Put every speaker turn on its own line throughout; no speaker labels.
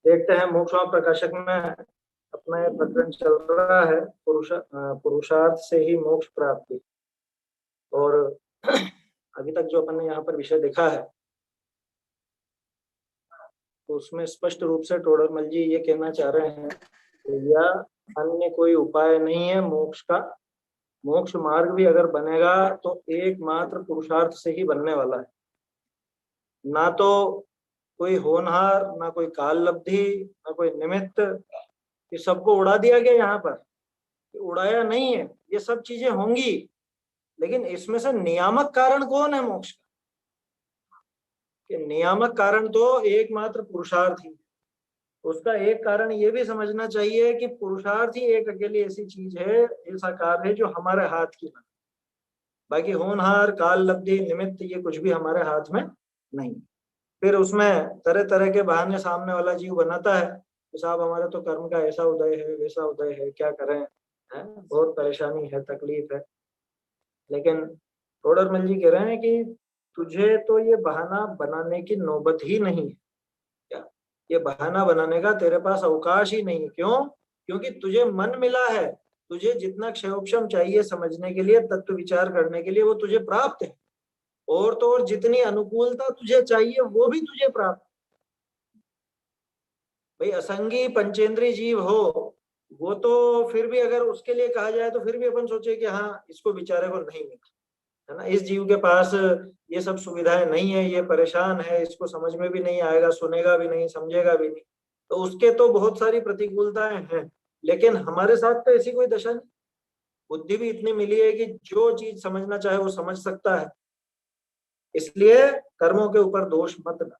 देखते हैं मोक्षों प्रकाशक में अपना ये प्रकरण चल रहा है, पुरुषार्थ से ही मोक्ष प्राप्ति। और अभी तक जो अपन ने यहाँ पर विषय देखा है तो उसमें स्पष्ट रूप से टोडरमल जी ये कहना चाह रहे हैं कि यह अन्य कोई उपाय नहीं है मोक्ष का। मोक्ष मार्ग भी अगर बनेगा तो एकमात्र पुरुषार्थ से ही बनने वाला है, ना तो कोई होनहार, ना कोई काल लब्धि, ना कोई निमित्त। ये सबको उड़ा दिया गया यहाँ पर, उड़ाया नहीं है, ये सब चीजें होंगी, लेकिन इसमें से नियामक कारण कौन है मोक्ष का? कि नियामक कारण तो एकमात्र पुरुषार्थ ही। उसका एक कारण ये भी समझना चाहिए कि पुरुषार्थ ही एक अकेली ऐसी चीज है, ऐसा कार्य है जो हमारे हाथ की है। बाकी होनहार, काल लब्धि, निमित्त ये कुछ भी हमारे हाथ में नहीं। फिर उसमें तरह तरह के बहाने सामने वाला जीव बनाता है कि साहब हमारे तो कर्म का ऐसा उदय है, वैसा उदय है, क्या करें, है बहुत परेशानी है, तकलीफ है। लेकिन टोडरमल जी कह रहे हैं कि तुझे तो ये बहाना बनाने की नौबत ही नहीं है। क्या ये बहाना बनाने का तेरे पास अवकाश ही नहीं है? क्यों? क्योंकि तुझे मन मिला है। तुझे जितना क्षयोक्षम चाहिए समझने के लिए, तत्व विचार करने के लिए, वो तुझे प्राप्त है। और तो और जितनी अनुकूलता तुझे चाहिए वो भी तुझे प्राप्त। भाई असंगी पंचेंद्रीय जीव हो, वो तो फिर भी अगर उसके लिए कहा जाए तो फिर भी अपन सोचे कि हाँ इसको बेचारे को नहीं मिला, है ना, इस जीव के पास ये सब सुविधाएं नहीं है, ये परेशान है, इसको समझ में भी नहीं आएगा, सुनेगा भी नहीं, समझेगा भी नहीं। तो उसके तो बहुत सारी प्रतिकूलताएं हैं, लेकिन हमारे साथ तो ऐसी कोई दशा नहीं। बुद्धि भी इतनी मिली है कि जो चीज समझना चाहे वो समझ सकता है। इसलिए कर्मों के ऊपर दोष मत ना।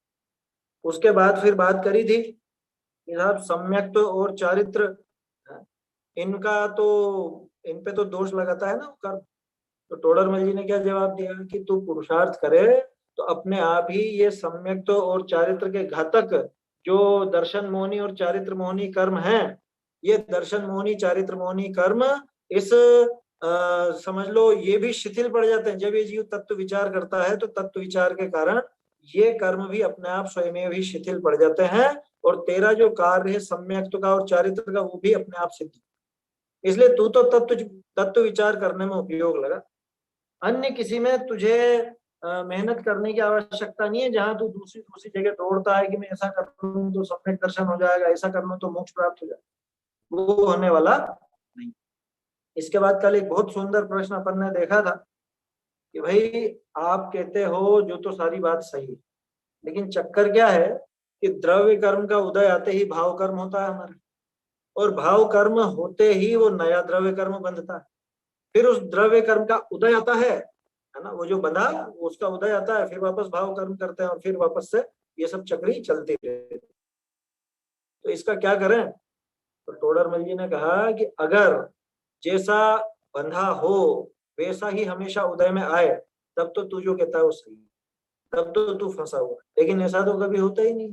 उसके बाद फिर बात करी थी कि साहब सम्यक और चारित्र, इनका तो इन पे तो दोष लगाता है ना कर्म। तो टोडरमल जी ने क्या जवाब दिया कि तू पुरुषार्थ करे तो अपने आप ही ये सम्यक और चारित्र के घातक जो दर्शन मोहनी और चारित्र मोहनी कर्म हैं, ये दर्शन मोहनी चारित्र मोहनी कर्म इस समझ लो ये भी शिथिल पड़ जाते हैं। जब ये जीव तत्व विचार करता है तो तत्व विचार के कारण ये कर्म भी अपने आप स्वयं भी शिथिल पड़ जाते हैं, और तेरा जो कार्य है सम्यक का और चारित्र का वो भी अपने आप सिद्ध। इसलिए तू तो तत्व तत्व विचार करने में उपयोग लगा। अन्य किसी में तुझे मेहनत करने की आवश्यकता नहीं है, जहां तू दूसरी दूसरी जगह दौड़ता है कि मैं ऐसा कर लूं तो सम्यक दर्शन हो जाएगा, ऐसा कर लूं तो मोक्ष प्राप्त हो जाएगा, वो होने वाला नहीं। इसके बाद कल एक बहुत सुंदर प्रश्न अपन ने देखा था कि भाई आप कहते हो जो तो सारी बात सही है, लेकिन चक्कर क्या है कि द्रव्य कर्म का उदय आते ही भाव कर्म होता है हमारा, और भाव कर्म होते ही वो नया द्रव्य कर्म बंधता है। फिर उस द्रव्य कर्म का उदय आता है ना, वो जो बंधा उसका उदय आता है, फिर वापस भाव कर्म करते हैं और फिर वापस से ये सब चक्री चलती रहती है। तो इसका क्या करें? तो टोडरमल जी ने कहा कि अगर जैसा बंधा हो वैसा ही हमेशा उदय में आए, तब तो तू जो कहता है वो सही है, तब तो तू फंसा हुआ है। लेकिन ऐसा तो कभी होता ही नहीं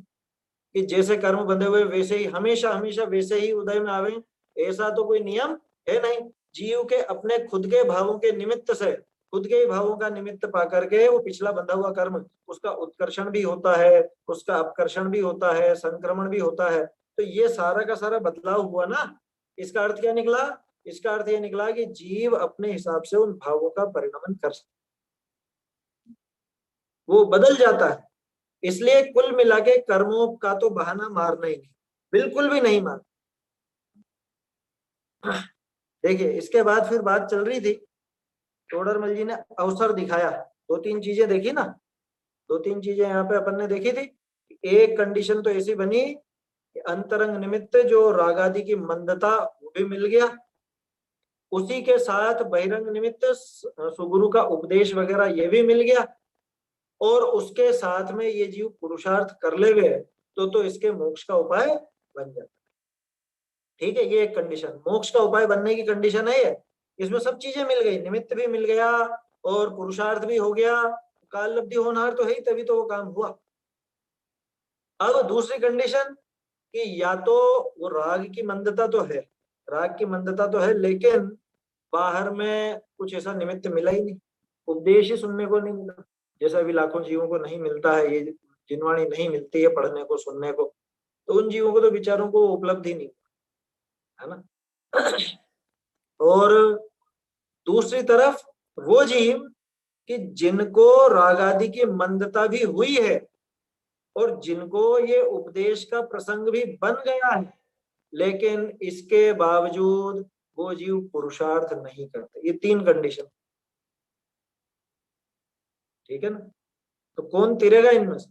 कि जैसे कर्म बंधे हुए वैसे ही हमेशा हमेशा वैसे ही उदय में आवे। ऐसा तो कोई नियम है नहीं। जीव के अपने खुद के भावों के निमित्त से, खुद के ही भावों का निमित्त पा करके वो पिछला बंधा हुआ कर्म, उसका उत्कर्षण भी होता है, उसका अपकर्षण भी होता है, संक्रमण भी होता है। तो ये सारा का सारा बदलाव हुआ ना। इसका अर्थ क्या निकला? इसका अर्थ ये निकला कि जीव अपने हिसाब से उन भावों का परिणमन कर सकता, वो बदल जाता है। इसलिए कुल मिला के कर्मों का तो बहाना मारना ही नहीं, बिल्कुल भी नहीं मार। देखिए इसके बाद फिर बात चल रही थी, टोडरमल जी ने अवसर दिखाया, दो तीन चीजें देखी ना, दो तीन चीजें यहाँ पे अपन ने देखी थी। एक कंडीशन तो ऐसी बनी कि अंतरंग निमित्त जो राग आदि की मंदता वो भी मिल गया, उसी के साथ बहिरंग निमित्त सुगुरु का उपदेश वगैरह ये भी मिल गया, और उसके साथ में ये जीव पुरुषार्थ कर ले गए तो इसके मोक्ष का उपाय बन जाता। ठीक है, ये एक कंडीशन मोक्ष का उपाय बनने की कंडीशन है ये। इसमें सब चीजें मिल गई, निमित्त भी मिल गया और पुरुषार्थ भी हो गया, काल लब्धि होनहार तो है ही, तभी तो वो काम हुआ। अब दूसरी कंडीशन कि या तो वो राग की मंदता तो है, राग की मंदता तो है, लेकिन बाहर में कुछ ऐसा निमित्त मिला ही नहीं, उपदेश ही सुनने को नहीं मिला, जैसा अभी लाखों जीवों को नहीं मिलता है, ये जिनवाणी नहीं मिलती है पढ़ने को सुनने को। तो उन जीवों को तो विचारों को उपलब्ध ही नहीं, है ना। और दूसरी तरफ वो जीव कि जिनको राग आदि की मंदता भी हुई है और जिनको ये उपदेश का प्रसंग भी बन गया है, लेकिन इसके बावजूद वो जीव पुरुषार्थ नहीं करते। ये 3 कंडीशन, ठीक है ना। तो कौन तिरेगा इनमें से?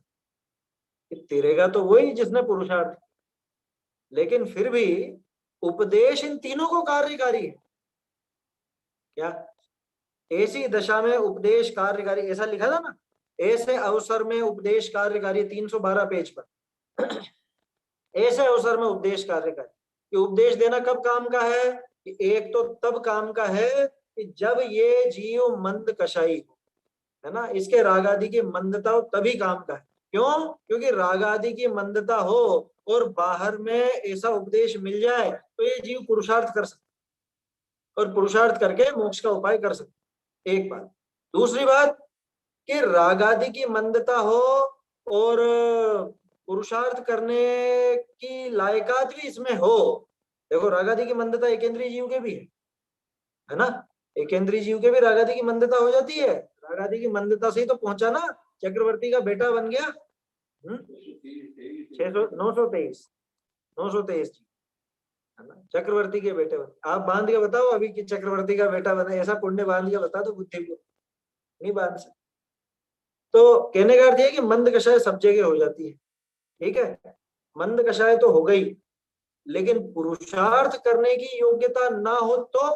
तिरेगा तो वही जिसने पुरुषार्थ, लेकिन फिर भी उपदेश इन तीनों को कार्यकारी है क्या? ऐसी दशा में उपदेश कार्यकारी, ऐसा लिखा था ना, ऐसे अवसर में उपदेश कार्यकारी, 312 पेज पर। ऐसे अवसर में उपदेश कार्यकारी, कि उपदेश देना कब काम का है? कि एक तो तब काम का है कि जब ये जीव मंद कषाई हो, है ना, इसके राग आदि की मंदता हो, तभी काम का है। क्यों? क्योंकि राग आदि की मंदता हो और बाहर में ऐसा उपदेश मिल जाए तो ये जीव पुरुषार्थ कर सकते और पुरुषार्थ करके मोक्ष का उपाय कर सकते, एक बात। दूसरी बात कि राग आदि की मंदता हो और पुरुषार्थ करने की लायकात भी इसमें हो। देखो, राग आदि की मंदता एकेंद्रीय जीव के भी है ना, एकेंद्रीय जीव के भी राग आदि की मंदता हो जाती है। राग आदि की मंदता से ही तो पहुंचा ना, चक्रवर्ती का बेटा बन गया। 923 है ना, चक्रवर्ती के बेटे बने। आप बांध के बताओ अभी कि चक्रवर्ती का बेटा बने, ऐसा पुण्य बांध के बता दो बुद्धि को, नहीं बांध सकते। तो कहने का अर्थ है कि मंद कषाय सब जगह हो जाती है, ठीक है, मंद कषाय तो हो गई, लेकिन पुरुषार्थ करने की योग्यता ना हो तो,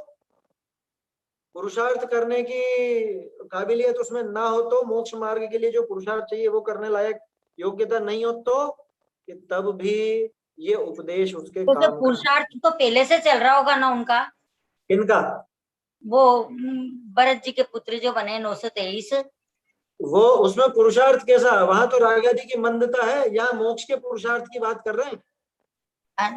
पुरुषार्थ करने की काबिलियत उसमें ना हो तो, मोक्ष मार्ग के लिए जो पुरुषार्थ चाहिए वो करने लायक योग्यता नहीं हो तो, कि तब भी ये उपदेश उसके
तो
काम का।
पुरुषार्थ तो पहले से चल रहा होगा ना उनका?
इनका
वो भरत जी के पुत्र जो बने 923,
वो उसमें पुरुषार्थ कैसा? वहां तो राग आदि की मंदता है, यहाँ मोक्ष के पुरुषार्थ की बात कर रहे हैं।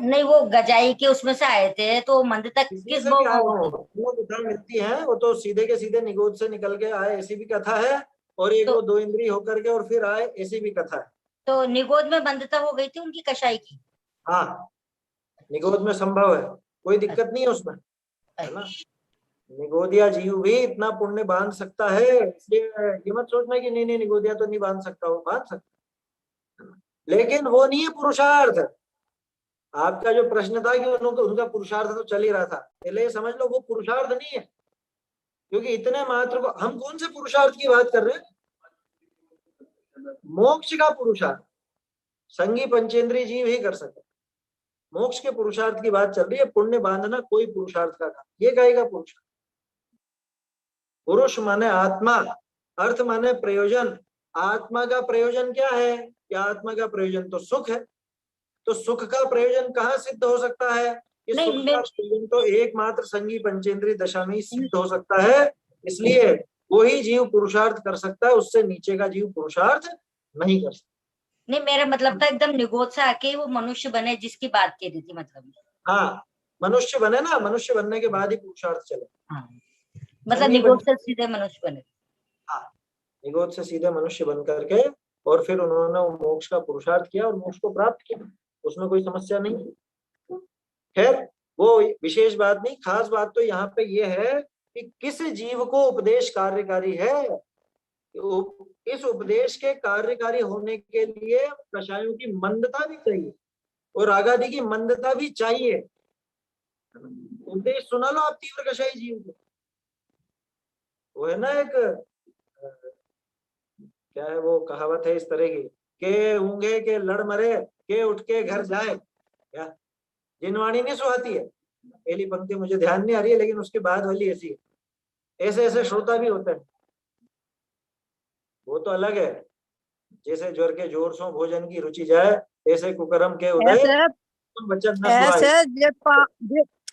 नहीं, वो गजाई के उसमें से आए थे, तो मंदता
किसी
किस
से
वो
भी आए हों,
होती?
वो कथा मिलती है, वो तो सीधे के सीधे निगोद से निकल के आए, ऐसी भी कथा है। और एक
तो
वो 2 इंद्रिय होकर के और फिर आए, ऐसी भी कथा है।
तो निगोद में मंदता हो गई थी उनकी कषाई की?
हाँ, निगोद में संभव है, कोई दिक्कत नहीं है उसमें, है ना। निगोदिया जीव भी इतना पुण्य बांध सकता है, इसलिए ये मत सोचना कि नहीं नहीं निगोदिया तो नहीं बांध सकता, वो बांध सकता है, लेकिन वो नहीं है पुरुषार्थ। आपका जो प्रश्न था कि उनका पुरुषार्थ तो चल ही रहा था, पहले ये समझ लो वो पुरुषार्थ नहीं है, क्योंकि इतने मात्र को हम कौन से पुरुषार्थ की बात कर रहे हैं? मोक्ष का पुरुषार्थ संगी पंचेंद्रीय जीव ही कर सकते, मोक्ष के पुरुषार्थ की बात चल रही है। पुण्य बांधना कोई पुरुषार्थ का काम, ये कहेगा पुरुष। पुरुष माने आत्मा, अर्थ माने प्रयोजन। आत्मा का प्रयोजन क्या है? कि आत्मा का प्रयोजन तो सुख है, तो सुख का प्रयोजन कहाँ सिद्ध हो सकता है? कि
नहीं,
सुख का प्रयोजन तो एकमात्र संगी पंचेंद्रिय दशा में ही सिद्ध हो सकता है, इसलिए वही जीव पुरुषार्थ कर सकता है, उससे नीचे का जीव पुरुषार्थ नहीं कर सकता।
नहीं, मेरा मतलब था एकदम निगोद से आके वो मनुष्य बने, जिसकी बात की रही थी, मतलब।
हाँ, मनुष्य बने ना, मनुष्य बनने के बाद ही पुरुषार्थ चले।
हाँ, मतलब
संगी
निगोद से
पंचेंद्रिय,
सीधे मनुष्य बने।
हाँ, निगोद से सीधे मनुष्य बन करके और फिर उन्होंने मोक्ष का पुरुषार्थ किया और मोक्ष को प्राप्त किया, उसमें कोई समस्या नहीं। खैर, वो विशेष बात नहीं, खास बात तो यहाँ पे ये है कि किस जीव को उपदेश कार्यकारी है। इस उपदेश के कार्यकारी होने के लिए कषायों की मंदता भी चाहिए और आगादी की मंदता भी चाहिए। उपदेश सुना लो आप तीव्र कषाई जीव को, वो है ना एक क्या है वो कहावत है इस तरह की, के ऊंगे के लड़ मरे के उठ के घर जाए, क्या जिनवाणी नहीं सुहाती है। पहली पंक्ति मुझे ध्यान नहीं आ रही है, लेकिन उसके बाद वाली ऐसी है। ऐसे ऐसे श्रोता भी होते हैं, वो तो अलग है। जैसे ज्वर के जोर सो भोजन की रुचि जाए, ऐसे कुकर्म के उदय
ऐसे
वचन न सुहाए।
ऐसे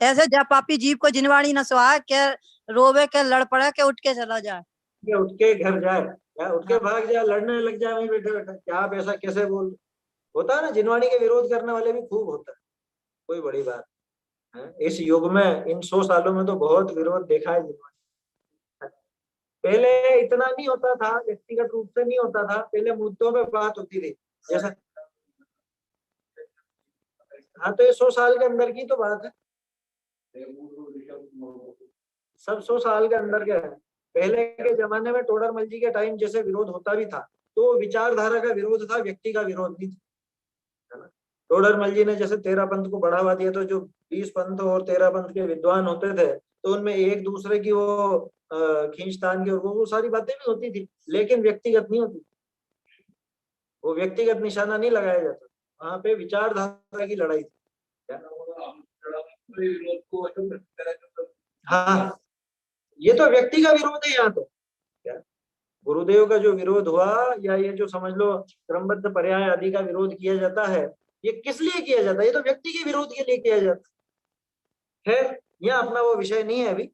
ऐसे जब पापी जीव को जिनवाणी न सुहाए के रोवे के लड़ पड़े के उठ के चला जाए,
कि उठ के घर जाए, क्या उठ के भाग जाए, लड़ने लग जाए वहीं बैठे बैठे, क्या आप ऐसा कैसे बोल। होता है ना, जिनवाणी के विरोध करने वाले भी खूब होता है, कोई बड़ी बात है। इस युग में इन 100 सालों में तो बहुत विरोध देखा है जिनवाणी। पहले इतना नहीं होता था, व्यक्तिगत रूप से नहीं होता था, पहले मुद्दों पे बात होती थी। जैसा हाँ तो ये 100 साल के अंदर की तो बात है, सब 100 साल के अंदर के है। पहले के जमाने में टोडरमल जी के टाइम जैसे विरोध होता भी था तो विचारधारा का विरोध था, व्यक्ति का विरोध नहीं था, है ना। टोडरमल जी ने जैसे 13 पंथ को बढ़ावा दिया तो जो 20 पंथ और 13 पंथ के विद्वान होते थे तो उनमें एक दूसरे की वो खींचतान की और वो सारी बातें भी होती थी, लेकिन व्यक्तिगत नहीं होती, वो व्यक्तिगत निशाना नहीं लगाया जाता, वहां पे विचारधारा की लड़ाई थी। हाँ ये तो व्यक्ति का विरोध है यहाँ तो, क्या गुरुदेव का जो विरोध हुआ या ये जो समझ लो क्रमबद्ध पर्याय आदि का विरोध किया जाता है, ये किस लिए किया जाता है? ये तो व्यक्ति के विरोध के लिए किया जाता है। यहाँ अपना वो विषय नहीं है अभी।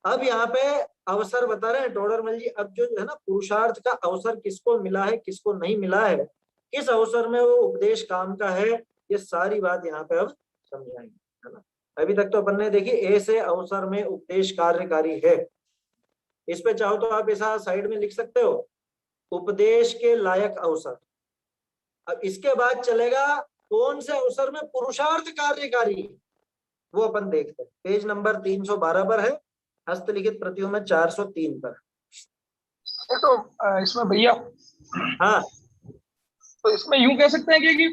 अब यहाँ पे अवसर बता रहे हैं टोडरमल जी, अब जो है ना पुरुषार्थ का अवसर किसको मिला है किसको नहीं मिला है, किस अवसर में वो उपदेश काम का है, ये सारी बात यहाँ पे अब समझाएंगे, है ना। अभी तक तो अपन ने देखी ऐसे अवसर में उपदेश कार्यकारी है, इस पे चाहो तो आप ऐसा साइड में लिख सकते हो, उपदेश के लायक अवसर। अब इसके बाद चलेगा कौन से अवसर में पुरुषार्थ कार्यकारी, वो अपन देखते हैं। पेज नंबर 312 पर है, हस्तलिखित प्रतियों में 403 पर।
तो इसमें भैया,
हाँ
तो इसमें यूं कह सकते हैं कि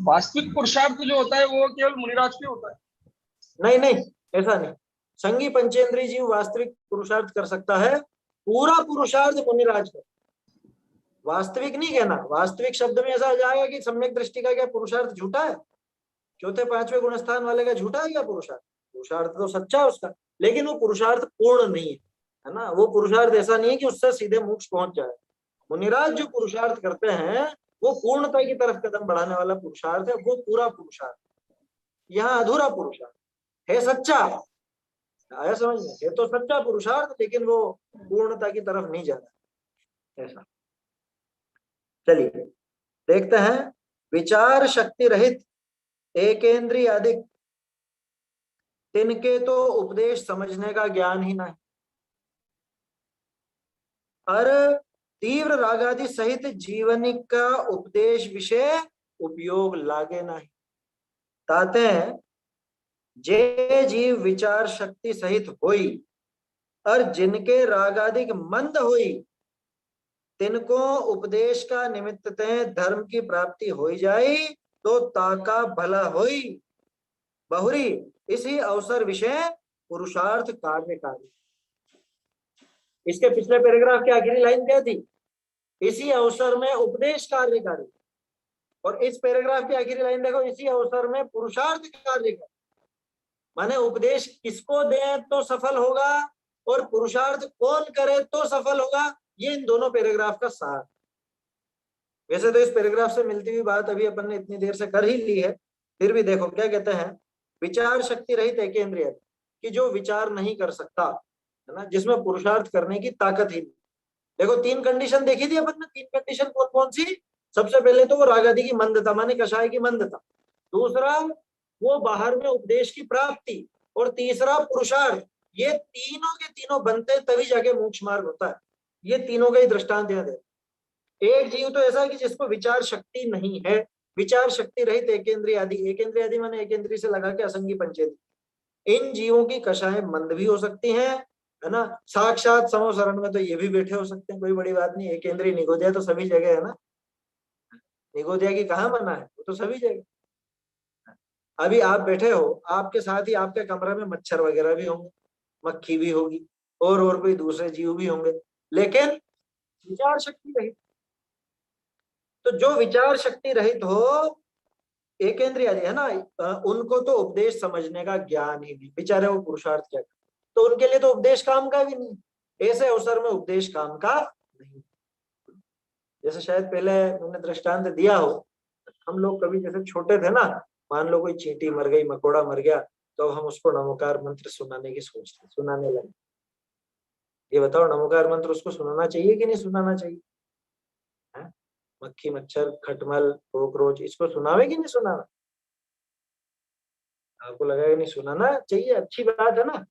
वास्तविक पुरुषार्थ जो होता है वो केवल मुनिराज पे होता है?
नहीं नहीं, ऐसा नहीं। संगी पंचेंद्रीय जीव वास्तविक पुरुषार्थ कर सकता है, पूरा पुरुषार्थ मुनिराज का। वास्तविक नहीं कहना, वास्तविक शब्द में ऐसा आ जाएगा कि सम्यक दृष्टि का क्या पुरुषार्थ झूठा है, चौथे पांचवें गुणस्थान वाले का झूठा है क्या पुरुषार्थ? पुरुषार्थ तो सच्चा है उसका, लेकिन वो पुरुषार्थ पूर्ण नहीं है ना। वो पुरुषार्थ ऐसा नहीं है कि उससे सीधे मोक्ष पहुंच जाए। मुनिराज जो पुरुषार्थ करते हैं वो पूर्णता की तरफ कदम बढ़ाने वाला पुरुषार्थ है, वो पूरा पुरुषार्थ। यहाँ अधूरा पुरुषार्थ है, सच्चा आया समझ में, है तो सच्चा पुरुषार्थ लेकिन वो पूर्णता की तरफ नहीं जा रहा ऐसा। चलिए देखते हैं, विचार शक्ति रहित एकेंद्रीय अधिक, तिनके तो उपदेश समझने का ज्ञान ही नहीं, और तीव्र रागादि सहित जीवनी का उपदेश विषय उपयोग लागे नहीं। ताते जे जीव विचार शक्ति सहित होई और जिनके रागादिक मंद हुई, तिनको उपदेश का निमित्त ते धर्म की प्राप्ति हो जाई तो ताका भला होई बहुरी, इसी अवसर विषय पुरुषार्थ कार्यकारी। इसके पिछले पैराग्राफ की आखिरी लाइन क्या थी? इसी अवसर में उपदेश कार्यकारी। और इस पैराग्राफ की आखिरी लाइन देखो, इसी अवसर में पुरुषार्थ कार्यकारी। माने उपदेश किसको दे तो सफल होगा और पुरुषार्थ कौन करे तो सफल होगा, ये इन दोनों पैराग्राफ का सार। वैसे तो इस पैराग्राफ से मिलती हुई बात अभी अपन ने इतनी देर से कर ही ली है, फिर भी देखो क्या कहते हैं, विचार शक्ति रहित एकेंद्रिय, कि जो विचार नहीं कर सकता है ना, जिसमें पुरुषार्थ करने की ताकत ही नहीं। देखो 3 कंडीशन देखी थी अपन ने, 3 कंडीशन कौन कौन सी? सबसे पहले तो वो रागादि की मंदता माने कषाय की मंदता, दूसरा वो बाहर में उपदेश की प्राप्ति, और तीसरा पुरुषार्थ। ये तीनों के तीनों बनते तभी जाके मोक्ष मार्ग होता है। ये तीनों का ही दृष्टांत यहाँ दे। एक जीव तो ऐसा है कि जिसको विचार शक्ति नहीं है, विचार शक्ति रहित एकेंद्रिय आदि, एकेंद्रिय आदि माने एकेंद्रिय से लगा के असंगी पंचेंद्रिय। इन जीवों की कषाय मंद भी हो सकती है ना। साक्षात समोसरण में तो ये भी बैठे हो सकते हैं, कोई बड़ी बात नहीं। एकेंद्रिय निगोदिया तो सभी जगह है ना, निगोदिया की कहाँ मना है, वो तो सभी जगह। अभी आप बैठे हो, आपके साथ ही आपके कमरे में मच्छर वगैरह भी होंगे, मक्खी भी होगी, और कोई दूसरे जीव भी होंगे, लेकिन विचार शक्ति रहित। तो जो विचार शक्ति रहित हो, एकेंद्रिय है ना, उनको तो उपदेश समझने का ज्ञान ही नहीं, बेचारे वो पुरुषार्थ क्या करें, तो उनके लिए तो उपदेश काम का भी नहीं। ऐसे अवसर में उपदेश काम का नहीं। जैसे शायद पहले उन्होंने दृष्टांत दिया हो, हम लोग कभी जैसे छोटे थे ना, मान लो कोई चींटी मर गई, मकोड़ा मर गया, तो हम उसको नमोकार मंत्र सुनाने की सोचते, सुनाने लगे। ये बताओ, नमोकार मंत्र उसको सुनाना चाहिए कि नहीं सुनाना चाहिए? है? मक्खी मच्छर खटमल कॉकरोच, इसको सुनावे कि नहीं सुनाना? आपको लगेगा नहीं सुनाना चाहिए, अच्छी बात है ना,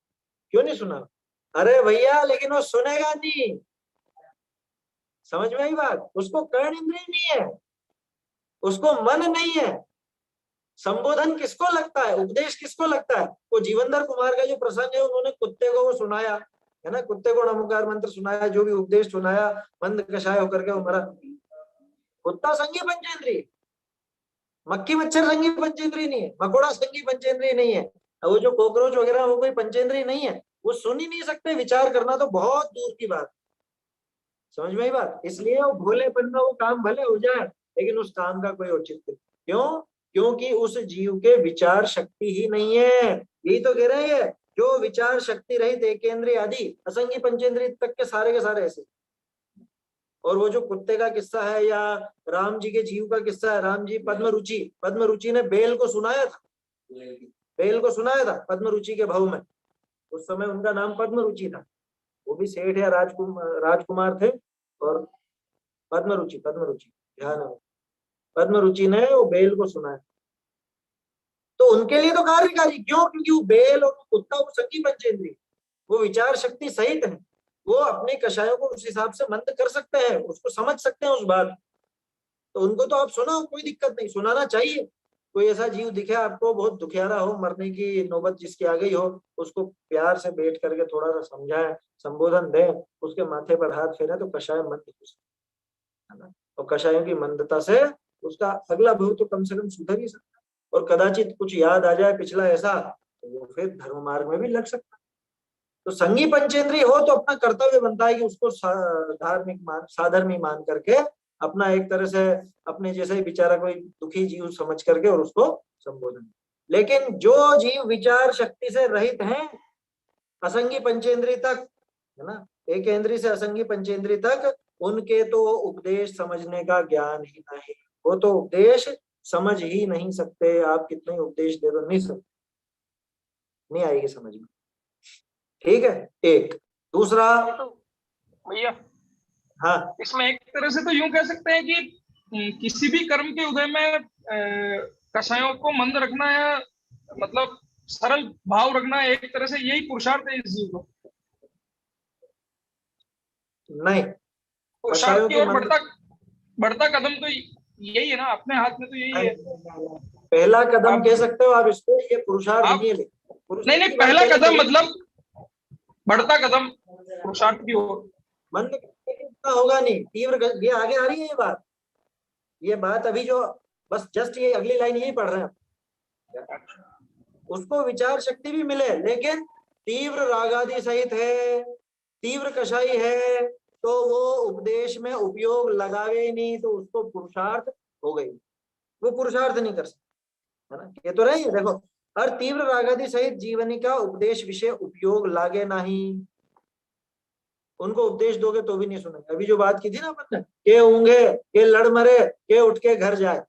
क्यों नहीं सुनाना? अरे भैया लेकिन वो सुनेगा नहीं, समझ में आई बात? उसको कर्ण इंद्रिय नहीं है, उसको मन नहीं है, संबोधन किसको लगता है, उपदेश किसको लगता है? वो जीवनधर कुमार का जो प्रसंग है, उन्होंने कुत्ते को वो सुनाया है ना, कुत्ते को नमोकार मंत्र सुनाया, जो भी उपदेश सुनाया, मंद कषाय होकर के वो मरा। कुत्ता संगी पंचेंद्रिय, मक्खी मच्छर संगी पंचेंद्रिय नहीं है, मकोड़ा संगी पंचेंद्रिय नहीं है, वो जो कॉकरोच वगैरह वो कोई पंचेंद्रिय नहीं है, वो सुन ही नहीं सकते, विचार करना तो बहुत दूर की बात। समझ में आई बात? इसलिए वो भोलेपन में वो काम भले हो जाए, लेकिन उस काम का कोई औचित्य नहीं। क्यों? क्योंकि उस जीव के विचार शक्ति ही नहीं है। यही तो कह रहे हैं, जो विचार शक्ति रहित एकेंद्रिय आदि असंगी पंचेंद्रिय तक के सारे ऐसे। और वो जो कुत्ते का किस्सा है या राम जी के जीव का किस्सा है, राम जी पद्म रुचि ने बेल को सुनाया था, बेल को सुनाया था पद्म रुचि के भाव में। उस समय उनका नाम पद्म रुचि था, वो भी सेठ या राजकुमार थे। और पद्म रुचि ध्यान है, पद्म रुचि ने वो बेल को सुनाया। तो उनके लिए तो कार्यकारी, क्यों? क्योंकि वो बेल और कुत्ता वो संगी पंचेंद्रिय, वो विचार शक्ति सहित है, वो अपने कषायों को उस हिसाब से मंद कर सकते हैं, उसको समझ सकते हैं उस बात। तो उनको तो आप सुनाओ, कोई दिक्कत नहीं, सुनाना चाहिए। कोई ऐसा जीव दिखे आपको बहुत दुखियारा हो, मरने की नौबत जिसकी आ गई हो, उसको प्यार से बैठ करके थोड़ा सा समझाएं, संबोधन दें, उसके माथे पर हाथ फेरे तो कषाय मंद हो सकता है ना। और कषायों की मंदता से उसका अगला भव तो कम से कम सुधर ही सकता है, और कदाचित कुछ याद आ जाए पिछला ऐसा, तो वो फिर धर्म मार्ग में भी लग सकता है। तो संगी पंचेंद्रिय हो तो अपना कर्तव्य बनता है कि उसको साधर्मी मान करके अपना एक तरह से अपने जैसे ही बेचारा कोई दुखी जीव समझ करके और उसको संबोधन। लेकिन जो जीव विचार शक्ति से रहित हैं, असंगी पंचेंद्रिय तक है ना, एक इंद्रिय से असंगी पंचेंद्रिय तक, उनके तो उपदेश समझने का ज्ञान ही नहीं, वो तो उपदेश समझ ही नहीं सकते। आप कितने उपदेश दे दो, नहीं सकते, नहीं आएगी समझ में। ठीक है, एक। दूसरा
तो भैया,
हाँ,
इसमें एक तरह से तो यूं कह सकते हैं कि किसी भी कर्म के उदय में कषायों को मंद रखना है, मतलब सरल भाव रखना, एक तरह से यही पुरुषार्थ है इस जीव को।
नहीं,
पुरुषार्थ की ओर बढ़ता कदम तो यही है ना, अपने हाथ में तो यही है।
पहला कदम कह सकते हो आप इसको, ये पुरुषार्थ नहीं है।
नहीं, पहला कदम मतलब बढ़ता कदम पुरुषार्थ की ओर।
मंद होगा नहीं, तीव्र, ये आगे आ रही है ये बात अभी जो बस जस्ट ये अगली लाइन यही पढ़ रहे हैं। उसको विचार शक्ति भी मिले, लेकिन तीव्र रागादि सहित है, तीव्र कषाई है, तो वो उपदेश में उपयोग लगावे नहीं, तो उसको पुरुषार्थ हो गई, वो पुरुषार्थ नहीं कर सकता, है ना। ये तो रही, देखो, हर तीव्र रागादि सहित जीवनी का उपदेश विषय उपयोग लागे नहीं, उनको उपदेश दोगे तो भी नहीं सुनेंगे। अभी जो बात की थी ना अपन ने, के ऊंघे, के लड़ मरे, के उठ के घर जाए,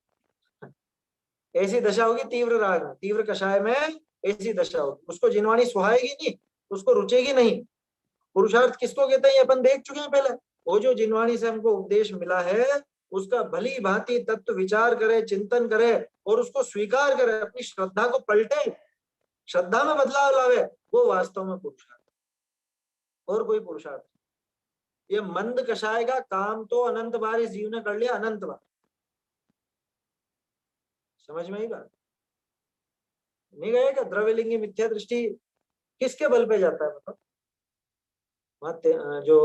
ऐसी दशा होगी तीव्र राग में, तीव्र कषाय में ऐसी दशा होगी। उसको जिनवाणी सुहाएगी नहीं, उसको रुचेगी नहीं। पुरुषार्थ किसको कहते हैं, अपन देख चुके हैं पहले। वो जो जिनवाणी से हमको उपदेश मिला है, उसका भली भांति तत्व विचार करे, चिंतन करे और उसको स्वीकार करे, अपनी श्रद्धा को पलटे, श्रद्धा में बदलाव लावे, वो वास्तव में पुरुषार्थ, और कोई पुरुषार्थ। ये मंद कषाय का काम तो अनंत बार इस जीव ने कर लिया, अनंत बार। समझ में आई बात? नहीं गए क्या? द्रव्यलिंगी मिथ्या दृष्टि किसके बल पे जाता है, मतलब वहां जो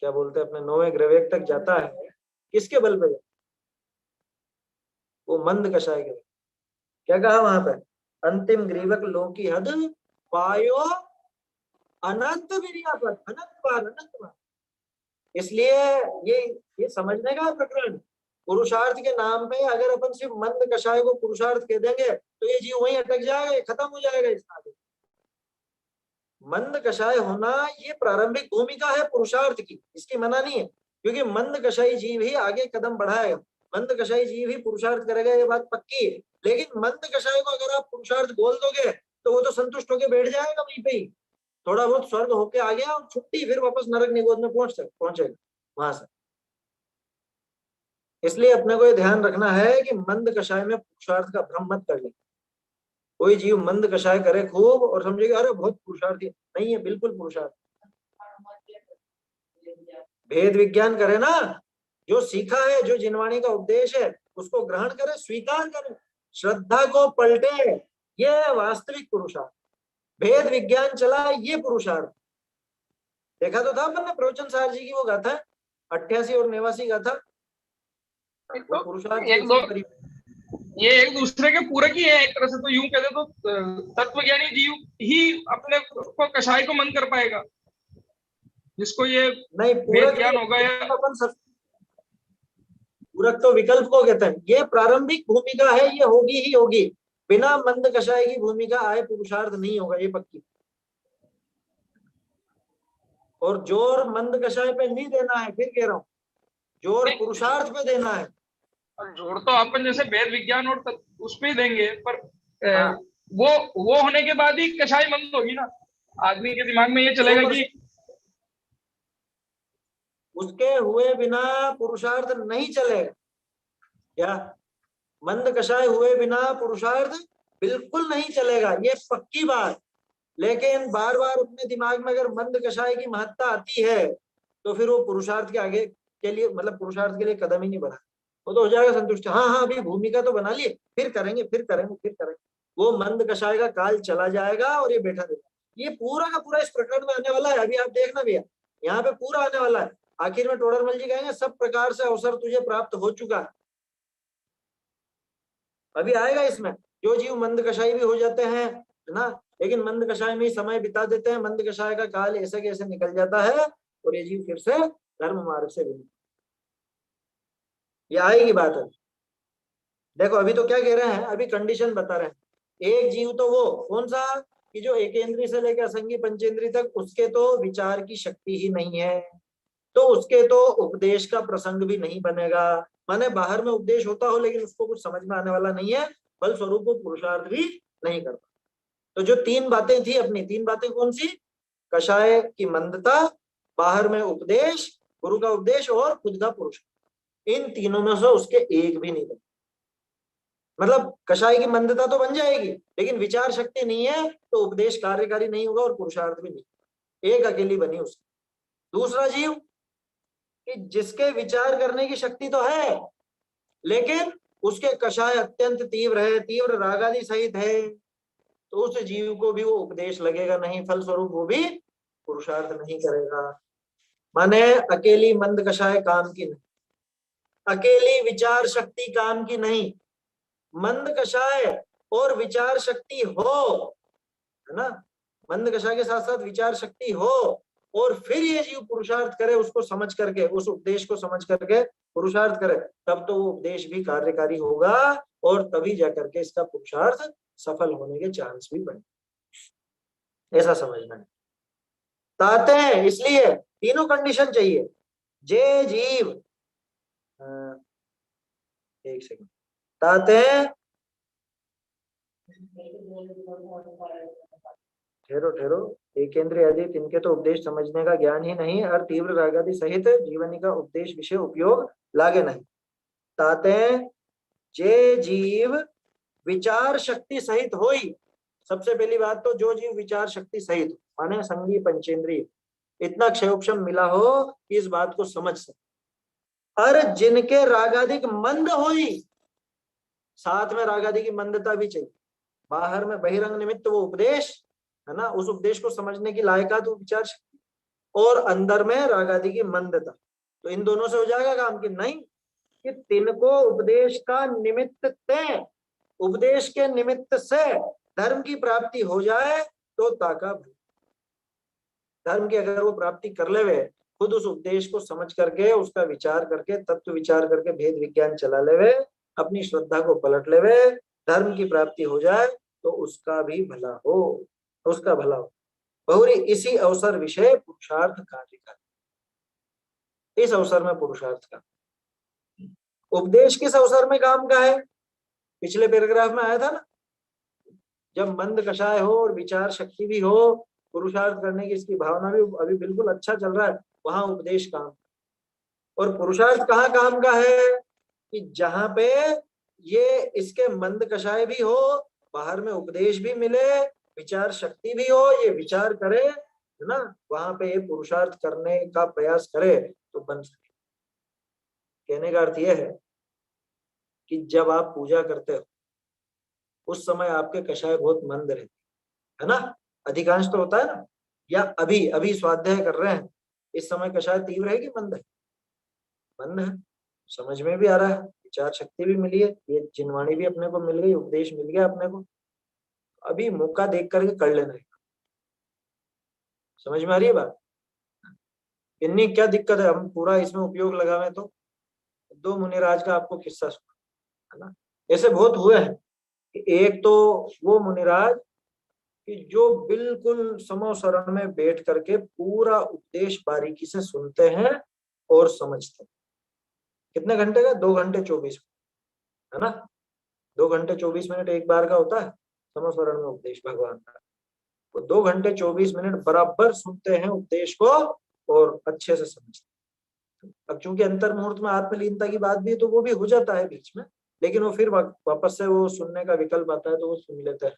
क्या बोलते हैं अपने 9वें ग्रवेक तक जाता है, किसके बल पे जाता है? वो मंद कषाय के। क्या कहा वहां पे? अंतिम ग्रीवक लो की हद पायो अनंत विरियापद, अनंत बार। इसलिए ये समझने का प्रकरण, पुरुषार्थ के नाम पे अगर अपन सिर्फ मंद कषाय को पुरुषार्थ कह देंगे तो ये जीव वहीं अटक जाएगा, खत्म हो जाएगा इसका। मंद कषाय होना ये प्रारंभिक भूमिका है पुरुषार्थ की, इसकी मना नहीं है, क्योंकि मंद कषाई जीव ही आगे कदम बढ़ाएगा, मंद कषाई जीव ही पुरुषार्थ करेगा, ये बात पक्की है। लेकिन मंद कषाय को अगर आप पुरुषार्थ बोल दोगे तो वो तो संतुष्ट होकर बैठ जाएगा वहीं पे ही, थोड़ा बहुत स्वर्ग होके आ गया और छुट्टी, फिर वापस नरक निगोद में पहुंचेगा वहां से। इसलिए अपने को ये ध्यान रखना है कि मंद कषाय में पुरुषार्थ का भ्रम मत कर ले। कोई जीव मंद कषाय करे खूब और समझेगा अरे बहुत पुरुषार्थी, नहीं है, बिल्कुल पुरुषार्थ। भेद विज्ञान करे ना, जो सीखा है, जो जिनवाणी का उपदेश है उसको ग्रहण करे, स्वीकार करे, श्रद्धा को पलटे, ये वास्तविक पुरुषार्थ। भेद विज्ञान चला, ये पुरुषार्थ। देखा तो था अपन ने प्रवचन सार जी की वो गाथा 88 और 89 गाथा, वो पुरुषार्थ
एक दो ये एक दूसरे के पूरक ही है एक तरह से। तो यूं कहते तो तत्वज्ञानी जीव ही अपने को कषाय को मन कर पाएगा, जिसको ये
नहीं
वेद ज्ञान होगा या
अपन सब पूरक तो विकल्प को कहते हैं। ये प्रारंभिक भूमिका है, ये होगी ही होगी, बिना मंद कषाय की भूमिका आए पुरुषार्थ नहीं होगा, ये पक्की। और जोर मंद कषाय पे नहीं देना है, फिर कह रहा हूँ, जोर पुरुषार्थ पे देना है।
जोड़ तो अपन जैसे वेद विज्ञान और उस पे ही देंगे, पर
हाँ।
वो होने के बाद ही कषाय मंद होगी ना। आदमी के दिमाग में ये चलेगा कि
उसके हुए बिना पुरुषार्थ नहीं चलेगा। क्या मंद कषाय हुए बिना पुरुषार्थ बिल्कुल नहीं चलेगा, ये पक्की बात। लेकिन बार बार अपने दिमाग में अगर मंद कषाय की महत्ता आती है तो फिर वो पुरुषार्थ के आगे के लिए, मतलब पुरुषार्थ के लिए कदम ही नहीं बढ़ा, वो तो हो जाएगा संतुष्ट। हाँ हाँ अभी भूमिका तो बना लिए, फिर करेंगे फिर करेंगे फिर करेंगे। वो मंद कषाय का काल चला जाएगा और ये बैठा रहेगा। ये पूरा का पूरा इस प्रकरण में आने वाला है, अभी आप देखना भैया, यहाँ पे पूरा आने वाला है। आखिर में टोडरमल जी कहेंगे सब प्रकार से अवसर तुझे प्राप्त हो चुका है, अभी आएगा इसमें। जो जीव मंद कषाय भी हो जाते हैं ना, लेकिन मंद कषाय में ही समय बिता देते हैं, मंद कषाय का काल ऐसे कैसे निकल जाता है और ये जीव फिर से धर्म मार्ग से भी, ये आएगी बात है। देखो अभी तो क्या कह रहे हैं, अभी कंडीशन बता रहे हैं। एक जीव तो वो कौन सा कि जो एकेंद्रीय से लेकर असंगी पंचेंद्रीय तक, उसके तो विचार की शक्ति ही नहीं है, तो उसके तो उपदेश का प्रसंग भी नहीं बनेगा। माने बाहर में उपदेश होता हो लेकिन उसको कुछ समझ में आने वाला नहीं है, फल स्वरूप वो पुरुषार्थ भी नहीं कर पाता। तो जो तीन बातें थी अपनी, तीन बातें कौन सी, कषाय की मंदता, बाहर में उपदेश, गुरु का उपदेश और खुद का पुरुष, इन तीनों में से उसके एक भी नहीं बने। मतलब कषाय की मंदता तो बन जाएगी लेकिन विचार शक्ति नहीं है तो उपदेश कार्यकारी नहीं होगा और पुरुषार्थ भी नहीं, एक अकेली बनी उसकी। दूसरा जीव कि जिसके विचार करने की शक्ति तो है लेकिन उसके कषाय अत्यंत तीव्र है, तीव्र रागादि सहित है, तो उस जीव को भी वो उपदेश लगेगा नहीं, फलस्वरूप वो भी पुरुषार्थ नहीं करेगा। माने अकेली मंद कषाय काम की नहीं, अकेली विचार शक्ति काम की नहीं, मंद कषाय और विचार शक्ति हो, है ना, मंद कषाय के साथ साथ विचार शक्ति हो और फिर ये जीव पुरुषार्थ करे, उसको समझ करके, उस उपदेश को समझ करके पुरुषार्थ करे, तब तो वो उपदेश भी कार्यकारी होगा और तभी जाकर के इसका पुरुषार्थ सफल होने के चांस भी बने। ऐसा समझना है ताते हैं। इसलिए तीनों कंडीशन चाहिए। जे जीव, एक सेकंड, ताते ठहरो, एकेंद्रीय आदि तिनके तो उपदेश समझने का ज्ञान ही नहीं और तीव्र रागादि सहित जीवनी का उपदेश विषय उपयोग लागे नहीं। ताते जे जीव विचार शक्ति सहित होई, सबसे पहली बात तो जो जीव विचार शक्ति सहित माने संगी पंचेंद्रिय, इतना क्षयोक्षम मिला हो कि इस बात को समझ सके। और जिनके रागाधिक मंद होई, साथ में रागादि की मंदता भी चाहिए, बाहर में बहिरंग निमित्त वो उपदेश है ना, उस उपदेश को समझने की लायकात वो विचार शक्ति, और अंदर में रागादि की मंदता, तो इन दोनों से हो जाएगा काम की नहीं कि तिनको उपदेश का निमित्त तय, उपदेश के निमित्त से धर्म की प्राप्ति हो जाए तो ताका धर्म की अगर वो प्राप्ति कर लेवे, खुद उस उपदेश को समझ करके उसका विचार करके तत्व विचार करके भेद विज्ञान चला लेवे, अपनी श्रद्धा को पलट लेवे, धर्म की प्राप्ति हो जाए तो उसका भी भला हो, उसका भला हो। बहुरी इसी अवसर विषय पुरुषार्थ कार्य का, इस अवसर में पुरुषार्थ का उपदेश किस अवसर में काम का है, पिछले पैराग्राफ में आया था ना, जब मंद कषाय हो और विचार शक्ति भी हो, पुरुषार्थ करने की इसकी भावना भी अभी बिल्कुल अच्छा चल रहा है, वहां उपदेश काम। और पुरुषार्थ कहाँ काम का है कि जहां पे ये इसके मंद कषाय भी हो, बाहर में उपदेश भी मिले, विचार शक्ति भी हो, ये विचार करे, है ना, वहां पे ये पुरुषार्थ करने का प्रयास करे तो बन सके। कहने का अर्थ यह है कि जब आप पूजा करते हो उस समय आपके कषाय बहुत मंद रहते, है ना, अधिकांश तो होता है ना। या अभी अभी स्वाध्याय कर रहे हैं, इस समय कषाय तीव्र है कि मंद है? मंद है। समझ में भी आ रहा है, विचार शक्ति भी मिली है, ये जिनवाणी भी अपने को मिल गई, उपदेश मिल गया अपने को। अभी मौका देख करके कर लेना है। समझ में आ रही है बात? इतनी क्या दिक्कत है, हम पूरा इसमें उपयोग लगावे तो। दो मुनिराज का आपको किस्सा सुना, है ना। ऐसे बहुत हुए हैं। एक तो वो मुनिराज कि जो बिल्कुल समोसरण में बैठ करके पूरा उपदेश बारीकी से सुनते हैं और समझते हैं। कितने घंटे का? 2 घंटे 24 मिनट, है ना। 2 घंटे 24 मिनट एक बार का होता है समोसरण में उपदेश भगवान का। वो 2 घंटे 24 मिनट बराबर सुनते हैं उपदेश को और अच्छे से समझते हैं। अब चूंकि अंतर मुहूर्त में आत्मलीनता की बात भी है तो वो भी हो जाता है बीच में, लेकिन वो फिर वापस से वो सुनने का विकल्प आता है तो वो सुन लेते हैं।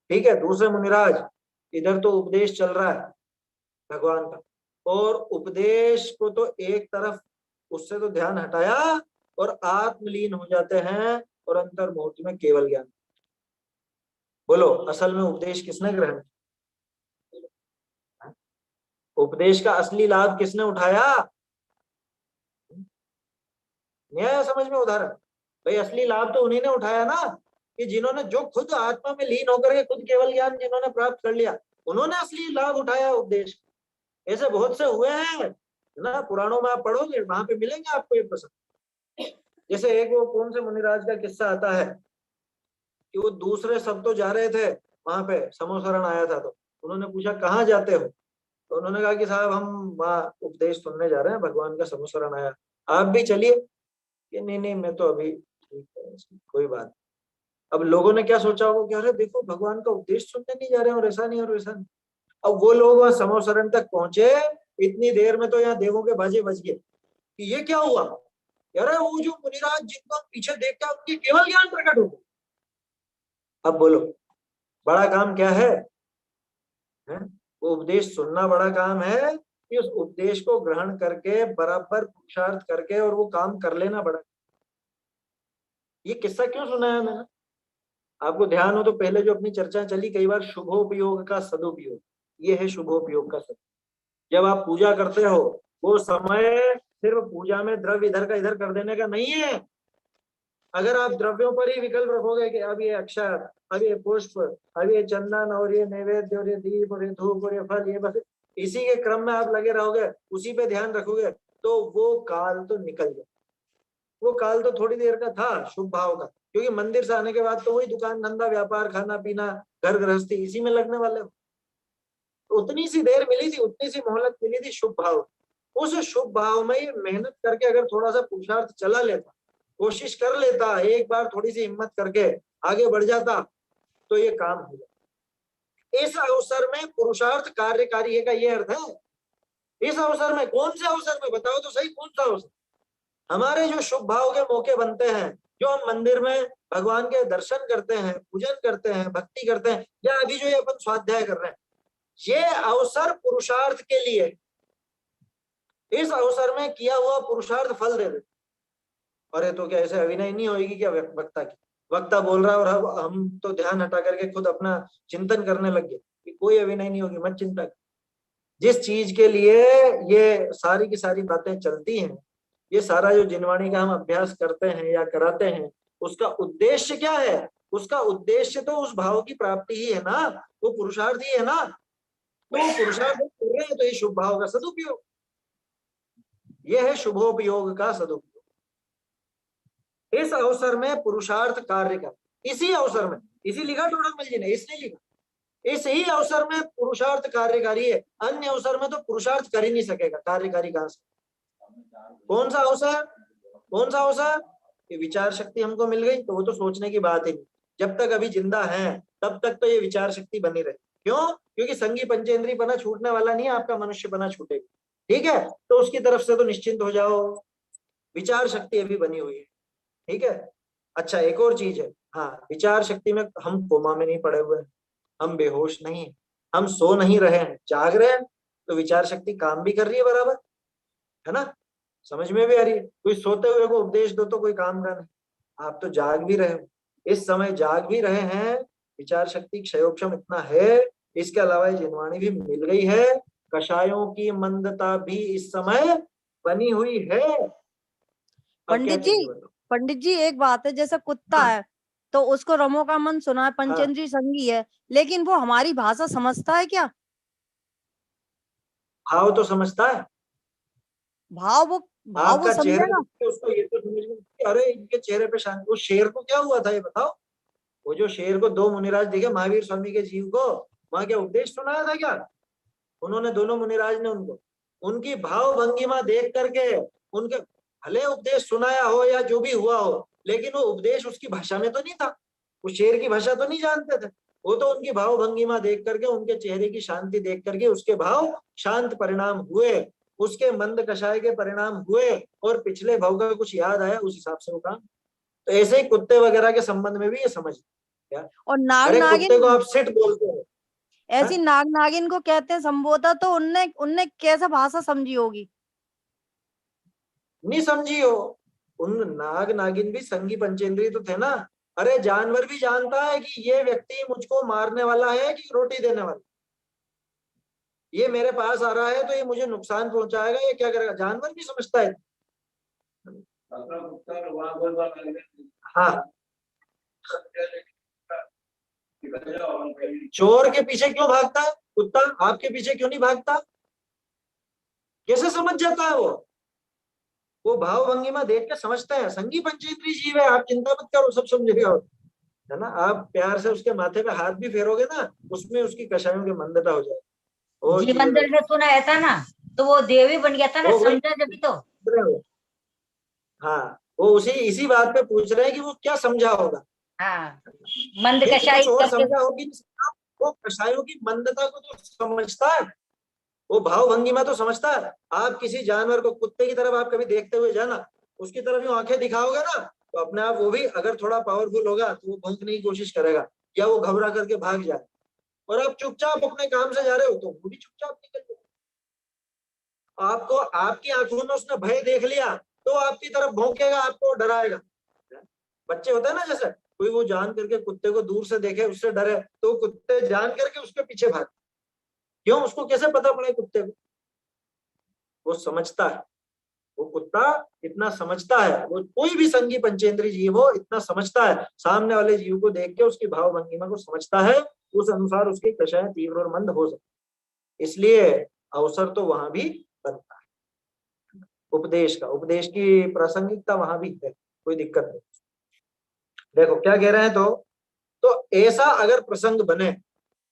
ठीक है। दूसरे मुनिराज, इधर तो उपदेश चल रहा है भगवान का, और उपदेश को तो एक तरफ उससे तो ध्यान हटाया और आत्मलीन हो जाते हैं और अंतर मुहूर्त में केवल ज्ञान। बोलो, असल में उपदेश किसने ग्रहण किया? उपदेश का असली लाभ किसने उठाया? न्याय समझ में उदाहरण भाई, असली लाभ तो उन्हीं ने उठाया ना, कि जिन्होंने जो खुद आत्मा में लीन होकर के खुद केवल ज्ञान जिन्होंने प्राप्त कर लिया, उन्होंने असली लाभ उठाया उपदेश। ऐसे बहुत से हुए हैं ना, पुराणों में आप पढ़ोगे वहां पे मिलेंगे आपको ये प्रसंग। जैसे एक वो कौन से मुनिराज का किस्सा आता है कि वो दूसरे सब तो जा रहे थे, वहां पे समोसरण आया था तो उन्होंने पूछा कहाँ जाते हो, तो उन्होंने कहा कि साहब हम वहाँ उपदेश सुनने जा रहे हैं, भगवान का समोसरण आया, आप भी चलिए। कि नहीं नहीं मैं तो अभी ठीक है, कोई बात। अब लोगों ने क्या सोचा होगा कि अरे देखो भगवान का उपदेश सुनने नहीं जा रहे हैं और ऐसा नहीं और वैसा नहीं। अब वो लोग वहां समोसरण तक पहुंचे, इतनी देर में तो यहाँ देवों के बाजे बज गए कि ये क्या हुआ, यार वो जो मुनिराज जिनको हम पीछे देखते हैं उनकी केवल ज्ञान प्रकट हो गया। अब बोलो बड़ा काम क्या है? वो उपदेश सुनना बड़ा काम है कि उस उपदेश को ग्रहण करके बराबर पुरुषार्थ करके और वो काम कर लेना बड़ा। ये किस्सा क्यों सुनाया मैंने? आपको ध्यान हो तो पहले जो अपनी चर्चा चली कई बार, शुभोपयोग का सदुपयोग, ये है शुभोपयोग का सदुपयोग। जब आप पूजा करते हो वो समय सिर्फ पूजा में द्रव्य इधर का इधर कर देने का नहीं है। अगर आप द्रव्यों पर ही विकल्प रखोगे कि अब ये अक्षर, अब ये पुष्प, अब ये चंदन और ये नैवेद्य और ये दीप और ये धूप और ये फल, ये बस इसी के क्रम में आप लगे रहोगे, उसी पे ध्यान रखोगे, तो वो काल तो निकल गया। वो काल तो थोड़ी देर का था शुभ भाव का, क्योंकि मंदिर से आने के बाद तो वही दुकान धंधा व्यापार खाना पीना घर गृहस्थी इसी में लगने वाले हो। तो उतनी सी देर मिली थी, उतनी सी मोहलत मिली थी शुभ भाव। उस शुभ भाव में ये मेहनत करके अगर थोड़ा सा पुरुषार्थ चला लेता, कोशिश कर लेता, एक बार थोड़ी सी हिम्मत करके आगे बढ़ जाता, तो ये काम हो जाता। इस अवसर में पुरुषार्थ कार्यकारी है का ये अर्थ है। इस अवसर में, कौन से अवसर में बताओ तो सही, कौन सा अवसर? हमारे जो शुभ भाव के मौके बनते हैं, जो हम मंदिर में भगवान के दर्शन करते हैं, पूजन करते हैं, भक्ति करते हैं, या अभी जो ये अपन स्वाध्याय कर रहे हैं, ये अवसर पुरुषार्थ के लिए। इस अवसर में किया हुआ पुरुषार्थ फल दे दे। अरे तो क्या ऐसे अभिनय नहीं होगी क्या वक्ता की? वक्ता बोल रहा है और हम तो ध्यान हटा करके खुद अपना चिंतन करने लग गए कि कोई अभिनय नहीं होगी, मत चिंता कर। जिस चीज के लिए ये सारी की सारी बातें चलती हैं, ये सारा जो जिनवाणी का हम अभ्यास करते हैं या कराते हैं, उसका उद्देश्य क्या है? उसका उद्देश्य तो उस भाव की प्राप्ति ही है ना, वो पुरुषार्थ ही है ना। तो वो पुरुषार्थ कर रहे हैं तो ये शुभ भाव का सदुपयोग, ये है शुभोपयोग का सदुपयोग। इस अवसर में पुरुषार्थ कार्य का, इसी अवसर में, इसी लिखा टोडरमल जी ने, इसने लिखा, इस ही अवसर में पुरुषार्थ कार्यकारी है। अन्य अवसर में तो पुरुषार्थ कर ही नहीं सकेगा, कार्यकारी कहां से? कौन सा अवसर? कौन सा अवसर? ये विचार शक्ति हमको मिल गई तो वो तो सोचने की बात ही नहीं। जब तक अभी जिंदा है तब तक तो ये विचार शक्ति बनी रहे। क्यों? क्योंकि संगी पंचेंद्रीय बना छूटने वाला नहीं है, आपका मनुष्य बना छूटेगा। ठीक है, तो उसकी तरफ से तो निश्चिंत हो जाओ, विचार शक्ति अभी बनी हुई है। ठीक है। अच्छा, एक और चीज है, हाँ, विचार शक्ति में हम कोमा में नहीं पड़े हुए हैं, हम बेहोश नहीं है, हम सो नहीं रहे हैं, जाग रहे हैं, तो विचार शक्ति काम भी कर रही है बराबर, है ना। समझ में भी आ रही है? कोई सोते हुए को उपदेश दो तो कोई काम का नहीं, आप तो जाग भी रहे हो, इस समय जाग भी रहे हैं, विचार शक्ति क्षयोक्षम इतना है, इसके अलावा जिनवाणी भी मिल गई है, कषायों की मंदता भी इस समय बनी हुई है। अब क्या
पंडित
चाहिए
जी,
बताओ?
पंडित जी एक बात है, जैसे कुत्ता
हाँ
है तो उसको रमो का मन सुना है,
हाँ,
पंचेंद्रिय संगी है, लेकिन वो हमारी भाषा समझता है क्या?
भाव तो समझता है।
भाव वो
आपका चेहरा
समझेगा?
देख के उसको ये तो समझ में कि अरे इनके चेहरे पे शांति। वो शेर को क्या हुआ था ये बताओ? वो जो शेर को दो मुनिराज दिखे महावीर स्वामी के जीव को, वहां क्या उपदेश सुनाया था क्या? उन्होंने दोनों मुनिराज ने उनको उनकी भाव भंगिमा देख करके उनके भले उपदेश सुनाया हो या जो भी हुआ हो, लेकिन वो उपदेश उसकी भाषा में तो नहीं था, वो शेर की भाषा तो नहीं जानते थे। वो तो उनकी भाव भंगिमा देख करके, उनके चेहरे की शांति देख करके उसके भाव शांत परिणाम हुए, उसके मंद कषाय के परिणाम हुए, और पिछले भाव का कुछ याद आया, उस हिसाब से वो काम। तो ऐसे ही कुत्ते वगैरह के संबंध में भी ये समझ क्या।
और नाग
अरे कुत्ते को
नागिन,
आप सिट बोलते हो,
ऐसी नाग नागिन को कहते हैं संबोधा, तो उनने उनने कैसे भाषा समझी होगी?
नहीं समझी हो? उन नाग नागिन भी संगी पंचेंद्रिय तो थे ना। अरे जानवर भी जानता है कि ये व्यक्ति मुझको मारने वाला है कि रोटी देने वाला, ये मेरे पास आ रहा है तो ये मुझे नुकसान पहुंचाएगा, ये क्या करेगा, जानवर भी समझता है। हाँ, चोर के पीछे क्यों भागता है कुत्ता, आपके पीछे क्यों नहीं भागता? कैसे समझ जाता है वो भाव भंगिमा देख के समझता है। संगी पंचेंद्रिय जीव है, आप चिंता मत करो, सब समझेगा, है ना। आप प्यार से उसके माथे पे हाथ भी फेरोगे ना, उसमें उसकी कषायों की मंदता हो जाएगी। और
जी
चीजें
मंदिर में सुनाया था ना, तो वो देवी बन गया था ना,
वो वही
समझा जब तो।
हाँ, वो उसी इसी बात पे पूछ रहे हैं कि वो क्या समझा होगा।
हाँ, मंद
ये
कषाय
कुछ और
करके।
समझा होगी नहीं समझा। वो कषायों की मंदता को तो समझता है, वो भाव भंगिमा तो समझता है। आप किसी जानवर को, कुत्ते की तरफ आप कभी देखते हुए जाना, उसकी तरफ यूं आंखें दिखाओगे ना, तो अपने आप वो भी अगर थोड़ा पावरफुल होगा तो वो भौंकने की कोशिश करेगा, या वो घबरा करके भाग जाए। और आप चुपचाप अपने काम से जा रहे हो तो वो भी चुपचाप निकल जाए। आपको आपकी आंखों में उसने भय देख लिया तो आपकी तरफ भौंकेगा, आपको डराएगा। बच्चे होते हैं ना, जैसे कोई वो जान करके कुत्ते को दूर से देखे, उससे डरे, तो कुत्ते जान करके उसके पीछे भाग। क्यों? उसको कैसे पता पड़े कुत्ते को? वो समझता है, वो कुत्ता इतना समझता है, वो कोई भी संगी पंचेंद्रिय जीव हो इतना समझता है, सामने वाले जीव को देख के उसकी भाव भंगिमा को समझता है, उस अनुसार उसकी कषाय तीव्र और मंद हो सकती। इसलिए अवसर तो वहां भी बनता है उपदेश का, उपदेश की प्रासंगिकता वहां भी है, कोई दिक्कत नहीं। देखो क्या कह रहे हैं, तो ऐसा अगर प्रसंग बने,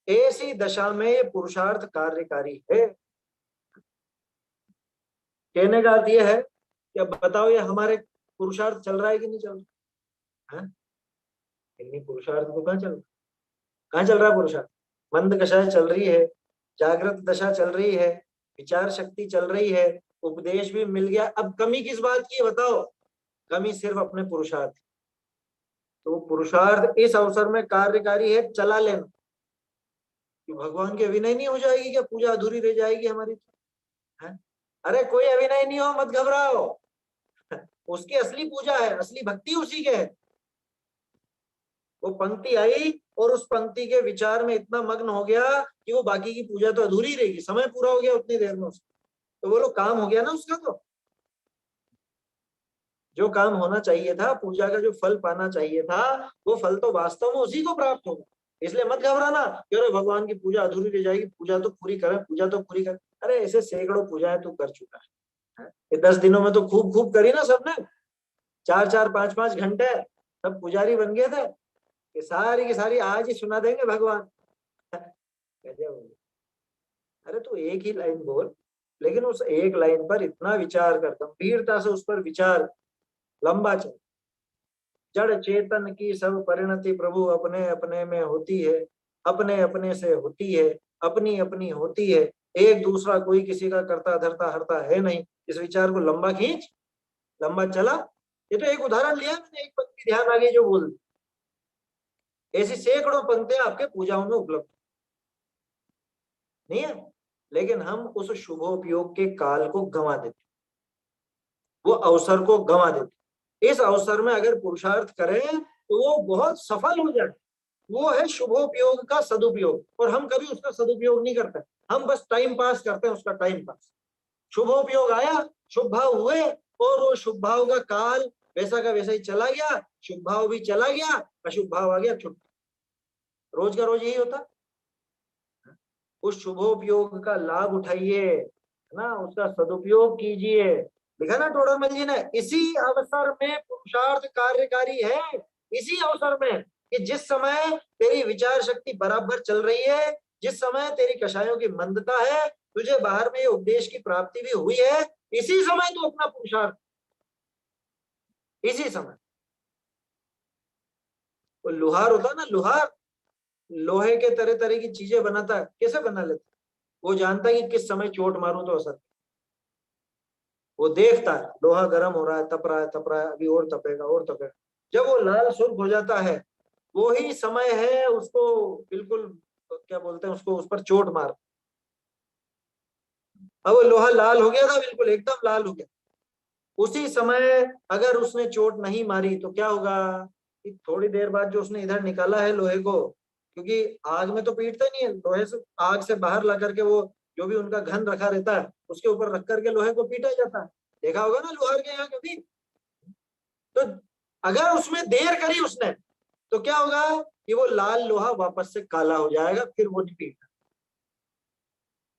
ऐसी दशा में ये पुरुषार्थ कार्यकारी है। कहने का अर्थ ये है कि अब बताओ ये हमारे पुरुषार्थ चल रहा है कि नहीं चल रहा है? इतनी पुरुषार्थ को कहाँ चल रहा है? कहाँ चल रहा है पुरुषार्थ? मंद कषाय चल रही है, जागृत दशा चल रही है, विचार शक्ति चल रही है, उपदेश भी मिल गया। अब कमी किस बात की है बताओ? कमी सिर्फ अपने पुरुषार्थ। तो पुरुषार्थ इस अवसर में कार्यकारी है चला लेना, कि भगवान की अभिनय नहीं हो जाएगी क्या, पूजा अधूरी रह जाएगी हमारी, है? अरे कोई अभिनय नहीं हो, मत घबराओ, उसकी असली पूजा है, असली भक्ति उसी के है। वो पंक्ति आई और उस पंक्ति के विचार में इतना मग्न हो गया कि वो बाकी की पूजा तो अधूरी रहेगी, समय पूरा हो गया उतनी देर में उसका, तो बोलो काम हो गया ना उसका। तो जो काम होना चाहिए था, पूजा का जो फल पाना चाहिए था, वो फल तो वास्तव में उसी को प्राप्त होगा। इसलिए मत घबराना कि अरे भगवान की पूजा अधूरी रह जाएगी, पूजा तो पूरी करें, पूजा तो पूरी करें। अरे ऐसे सैकड़ों पूजाएं तू कर चुका है, ये 10 दिनों में तो खूब खूब करी ना सबने, 4-4 5-5 घंटे, सब पुजारी बन गए थे, ये सारी की सारी आज ही सुना देंगे भगवान। अरे तू एक ही लाइन बोल, लेकिन उस एक लाइन पर इतना विचार कर, गंभीरता से उस पर विचार लंबा चल। जड़ चेतन की सब परिणति प्रभु अपने अपने में होती है, अपने अपने से होती है, अपनी अपनी होती है, एक दूसरा कोई किसी का करता धरता हरता है नहीं। इस विचार को लंबा खींच, लंबा चला। ये तो एक उदाहरण लिया मैंने, एक पंक्ति ध्यान आ गई जो बोल दी। ऐसी सैकड़ों पंक्तियां आपके पूजाओं में उपलब्ध नहीं है, लेकिन हम उस शुभोपयोग के काल को गंवा देते, वो अवसर को गंवा देते। इस अवसर में अगर पुरुषार्थ करें तो वो बहुत सफल हो जाए, वो है शुभोपयोग का सदुपयोग। और हम कभी उसका सदुपयोग नहीं करते, हम बस टाइम पास करते हैं उसका, टाइम पास। शुभोपयोग आया, शुभ भाव हुए, और वो शुभ भाव का काल वैसा का वैसा ही चला गया, शुभ भाव भी चला गया, अशुभ भाव आ गया, छुट्टी। रोज का रोज यही होता। उस शुभोपयोग का लाभ उठाइए, है ना, उसका सदुपयोग कीजिए। लिखा ना टोडरमल जी ने, इसी अवसर में पुरुषार्थ कार्यकारी है। इसी अवसर में, कि जिस समय तेरी विचार शक्ति बराबर चल रही है, जिस समय तेरी कषायों की मंदता है, तुझे बाहर में ये उपदेश की प्राप्ति भी हुई है, इसी समय तू अपना पुरुषार्थ, इसी समय। वो लोहार होता है ना, लोहार लोहे के तरह तरह की चीजें बनाता है, कैसे बना लेता है? वो जानता है कि किस समय चोट मारूं तो असर। वो देखता है लोहा गर्म हो रहा है, तप रहा है, तप रहा है, अभी और तपेगा और तपेगा। जब वो लाल सुर्ख हो जाता है, वो ही समय है उसको बिल्कुल, क्या बोलते हैं उसको, उस पर चोट मार। अब वो लोहा लाल हो गया था, बिल्कुल एकदम लाल हो गया। उसी समय अगर उसने चोट नहीं मारी तो क्या होगा, कि थोड़ी देर बाद जो उसने इधर निकाला है लोहे को, क्योंकि आग में तो पीटते नहीं है, लोहे से आग से बाहर ला करके वो जो भी उनका घन रखा रहता है उसके ऊपर रख करके लोहे को पीटा जाता है। देखा होगा ना लोहार के यहाँ कभी। तो अगर उसमें देर करी उसने तो क्या होगा, कि वो लाल लोहा वापस से काला हो जाएगा, फिर वो नहीं पीटना।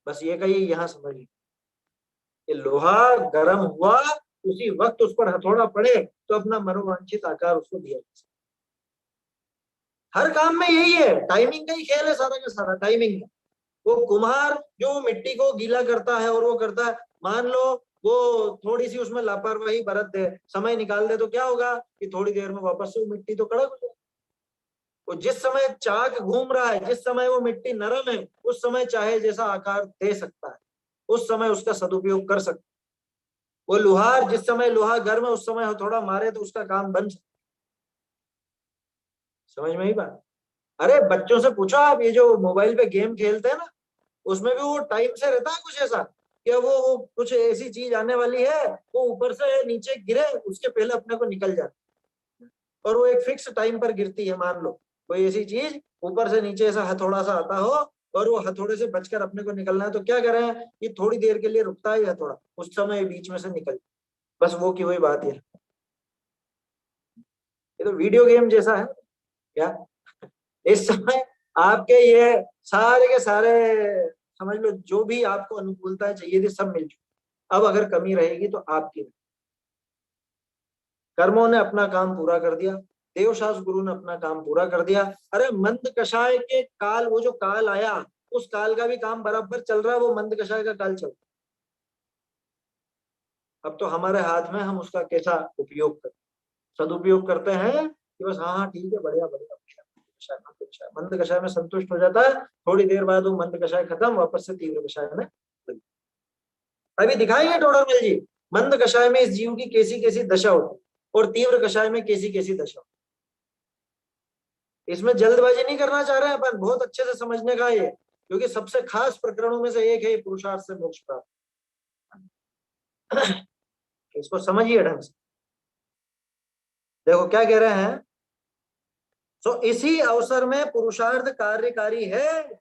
बस ये कहिए, यहां समझिए, कि लोहा गर्म हुआ, उसी वक्त उस पर हथौड़ा पड़े तो अपना मनोवांछित आकार उसको दिया जा सकता। हर काम में यही है, टाइमिंग का ही खेल है सारा का सारा, टाइमिंग का। वो कुम्हार जो मिट्टी को गीला करता है और वो करता है, मान लो वो थोड़ी सी उसमें लापरवाही बरत दे, समय निकाल दे, तो क्या होगा, कि थोड़ी देर में वापस से वो मिट्टी तो कड़क हो जाए। वो जिस समय चाक घूम रहा है, जिस समय वो मिट्टी नरम है, उस समय चाहे जैसा आकार दे सकता है, उस समय उसका सदुपयोग कर सकता है। वो लोहार जिस समय लोहा गर्म है, उस समय हथौड़ा मारे तो उसका काम बन सकता। समझ में ही बात। अरे बच्चों से पूछो आप, ये जो मोबाइल पे गेम खेलते हैं ना, उसमें भी वो टाइम से रहता है कुछ ऐसा, कि वो कुछ ऐसी चीज आने वाली है, वो ऊपर से नीचे गिरे उसके पहले अपने को निकल जाए, और वो एक फिक्स टाइम पर गिरती है। मान लो कोई ऐसी चीज ऊपर से नीचे ऐसा हथौड़ा सा आता हो, और वो हथौड़े से बचकर अपने को निकलना है, तो क्या करें, ये थोड़ी देर के लिए रुकता है हथौड़ा, उस समय बीच में से निकल, बस वो की वही बात है। ये तो वीडियो गेम जैसा है क्या। इस समय आपके ये सारे के सारे, समझ लो जो भी आपको अनुकूलता चाहिए थी सब मिल चुकी। अब अगर कमी रहेगी तो आपकी। कर्मों ने अपना काम पूरा कर दिया, देवशास्त्र गुरु ने अपना काम पूरा कर दिया। अरे मंद कषाय के काल, वो जो काल आया, उस काल का भी काम बराबर चल रहा है, वो मंद कषाय का काल चल रहा है। अब तो हमारे हाथ में, हम उसका कैसा उपयोग करते, सदुपयोग करते हैं कि बस हाँ हाँ ठीक है, बढ़िया बढ़िया, मंद कषाय में संतुष्ट हो जाता है। थोड़ी देर बाद वो मंद कषाय खत्म, वापस से तीव्र कषाय में। अभी दिखाएंगे टोडरमल जी, मंद कषाय में इस जीव की कैसी कैसी दशा होती, और तीव्र कषाय में कैसी कैसी दशा। इसमें जल्दबाजी नहीं करना चाह रहे हैं अपन, बहुत अच्छे से समझने का ये, क्योंकि सबसे खास प्रकरणों में से एक है पुरुषार्थ से मोक्ष प्राप्त। इसको समझिए ढंग से। देखो क्या कह रहे हैं, तो इसी अवसर में पुरुषार्थ कार्यकारी है,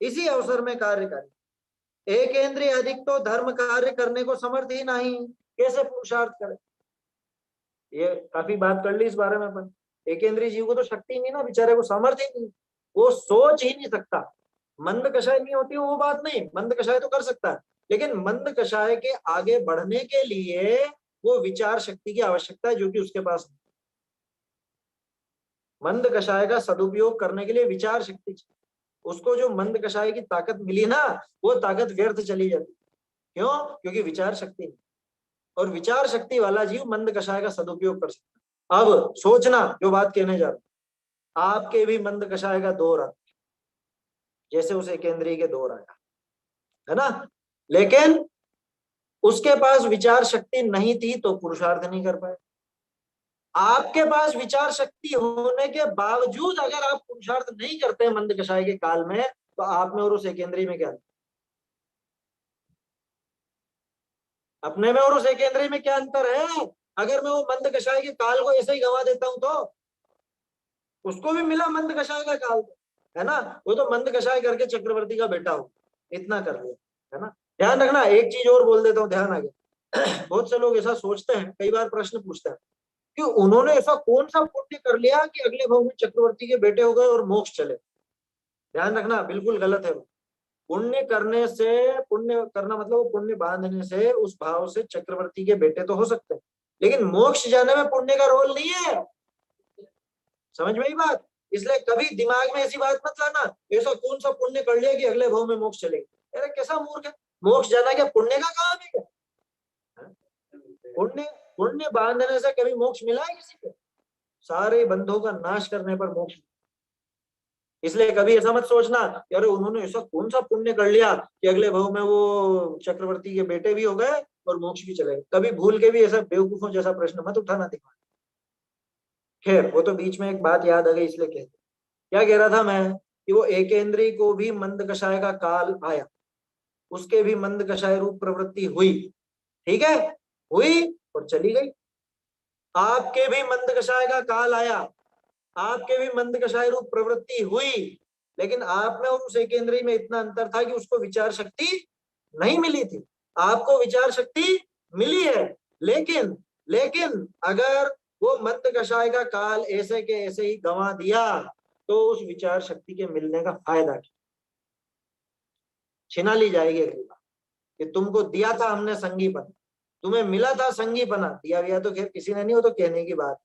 इसी अवसर में कार्यकारी। एक इंद्रिय अधिक तो धर्म कार्य करने को समर्थ ही नहीं, कैसे पुरुषार्थ करे। ये काफी बात कर ली इस बारे में अपन। एक इंद्रिय जीव को तो शक्ति नहीं ना, बेचारे को सामर्थ्य ही नहीं, वो सोच ही नहीं सकता। मंद कषाय नहीं होती वो बात नहीं, मंद कषाय तो कर सकता है, लेकिन मंद कषाय के आगे बढ़ने के लिए वो विचार शक्ति की आवश्यकता है, जो कि उसके पास नहीं। मंद कषाय का सदुपयोग करने के लिए विचार शक्ति, उसको जो मंद कषाय की ताकत मिली ना, वो ताकत व्यर्थ चली जाती। क्यों? क्योंकि विचार शक्ति नहीं, और विचार शक्ति वाला जीव मंद कषाय का सदुपयोग कर सकता है। अब सोचना जो बात कहने जा रहा हूं, आपके भी मंद कषाय का दौर आता, जैसे उस एकेंद्रिय के दौर आया है ना, लेकिन उसके पास विचार शक्ति नहीं थी तो पुरुषार्थ नहीं कर पाए। आपके पास विचार शक्ति होने के बावजूद अगर आप पुरुषार्थ नहीं करते हैं मंद कषाय के काल में, तो आप में और उस एकेंद्रिय में क्या, अपने में और उस एकेंद्रिय में क्या अंतर है। अगर मैं वो मंद कषाय के काल को ऐसे ही गंवा देता हूं तो उसको भी मिला मंद कषाय का काल, है ना। वो तो मंद कषाय करके चक्रवर्ती का बेटा हो, इतना कर लिया, है ना। ध्यान रखना, एक चीज और बोल देता हूँ, ध्यान आ गया। बहुत से लोग ऐसा सोचते हैं, कई बार प्रश्न पूछते हैं कि उन्होंने ऐसा कौन सा पुण्य कर लिया कि अगले भाव में चक्रवर्ती के बेटे हो गए और मोक्ष चले। ध्यान रखना, बिल्कुल गलत है वो। पुण्य करने से, पुण्य करना मतलब वो पुण्य बांधने से उस भाव से चक्रवर्ती के बेटे तो हो सकते हैं, लेकिन मोक्ष जाने में पुण्य का रोल नहीं है। समझ में आई बात। इसलिए कभी दिमाग में ऐसी बात मत लाना ऐसा कौन सा पुण्य कर लिया कि अगले भाव में मोक्ष चलेगा। अरे कैसा मूर्ख है, मोक्ष जाना क्या पुण्य का काम है क्या? पुण्य, पुण्य बांधने से कभी मोक्ष मिला है किसी को? सारे बंधों का नाश करने पर मोक्ष। इसलिए कभी ऐसा मत सोचना कि अरे उन्होंने ऐसा कौन सा पुण्य कर लिया कि अगले भाव में वो चक्रवर्ती के बेटे भी हो गए और मोक्ष भी चले गए। कभी भूल के भी ऐसा बेवकूफों जैसा प्रश्न मत उठाना दिमाग। खैर वो तो बीच में एक बात याद आ गई इसलिए कहते, क्या कह रहा था मैं कि वो एकेंद्री को भी मंद कषाय का काल आया, उसके भी मंद कषाय रूप प्रवृत्ति हुई, ठीक है, हुई और चली गई। आपके भी मंद कषाय का काल आया, आपके भी मंद कषाय रूप प्रवृत्ति हुई, लेकिन आप में और उस एकेंद्री में इतना अंतर था कि उसको विचार शक्ति नहीं मिली थी। आपको विचार शक्ति मिली है, लेकिन लेकिन अगर वो मंद कषाय का काल ऐसे के ऐसे ही गंवा दिया तो उस विचार शक्ति के मिलने का फायदा क्या? छिना ली जाएगी अगली बार कि तुमको दिया था हमने संगीपना, तुम्हें मिला था संगीपना, दिया गया तो खैर किसी ने नहीं, हो तो कहने की बात।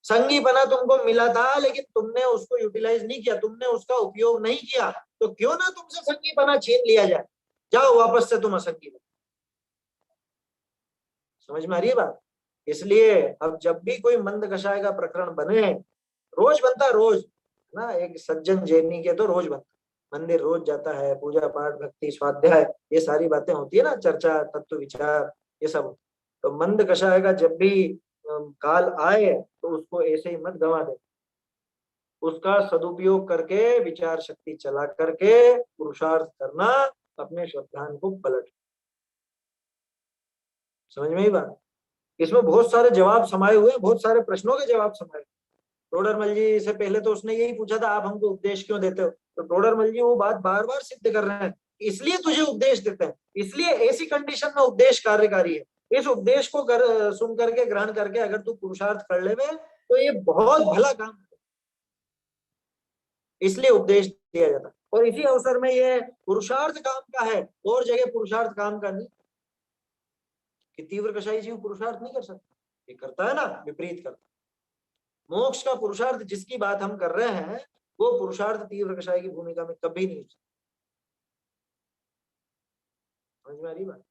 संगीपना तुमको मिला था लेकिन तुमने उसको यूटिलाइज नहीं किया, तुमने उसका उपयोग नहीं किया, तो क्यों ना तुमसे संगीपना छीन लिया जाए, जाओ वापस से तुम असंगी बनो। समझ में आ रही है बात। इसलिए अब जब भी कोई मंद कषाय का प्रकरण बने, रोज बनता है, रोज ना, एक सज्जन जैनी के तो रोज बनता, मंदिर रोज जाता है, पूजा पाठ भक्ति स्वाध्याय ये सारी बातें होती है ना, चर्चा तत्व विचार ये सब। तो मंद कषाय का जब भी काल आए तो उसको ऐसे ही मत गंवा दे, उसका सदुपयोग करके विचार शक्ति चला करके पुरुषार्थ करना, अपने श्रद्धान को पलट। समझ में ही बात। इसमें बहुत सारे जवाब समाये हुए, बहुत सारे प्रश्नों के जवाब समाये। टोडरमल जी से पहले तो उसने यही पूछा था आप हमको उपदेश क्यों देते हो, तो टोडरमल जी वो बात बार बार सिद्ध कर रहे हैं, इसलिए तुझे उपदेश देते हैं, इसलिए ऐसी कंडीशन में उपदेश कार्यकारी है। इस उपदेश को सुन करके ग्रहण करके अगर तू पुरुषार्थ कर ले तो ये बहुत भला काम है, इसलिए उपदेश दिया जाता है। और इसी अवसर में ये पुरुषार्थ काम का है, और जगह पुरुषार्थ काम का नहीं। कि तीव्र कषाई जीव पुरुषार्थ नहीं कर सकता, ये करता है ना, विपरीत करता। मोक्ष का पुरुषार्थ जिसकी बात हम कर रहे हैं वो पुरुषार्थ तीव्र कषाय की भूमिका में कभी नहीं हो सकता। समझ में आ रही बात।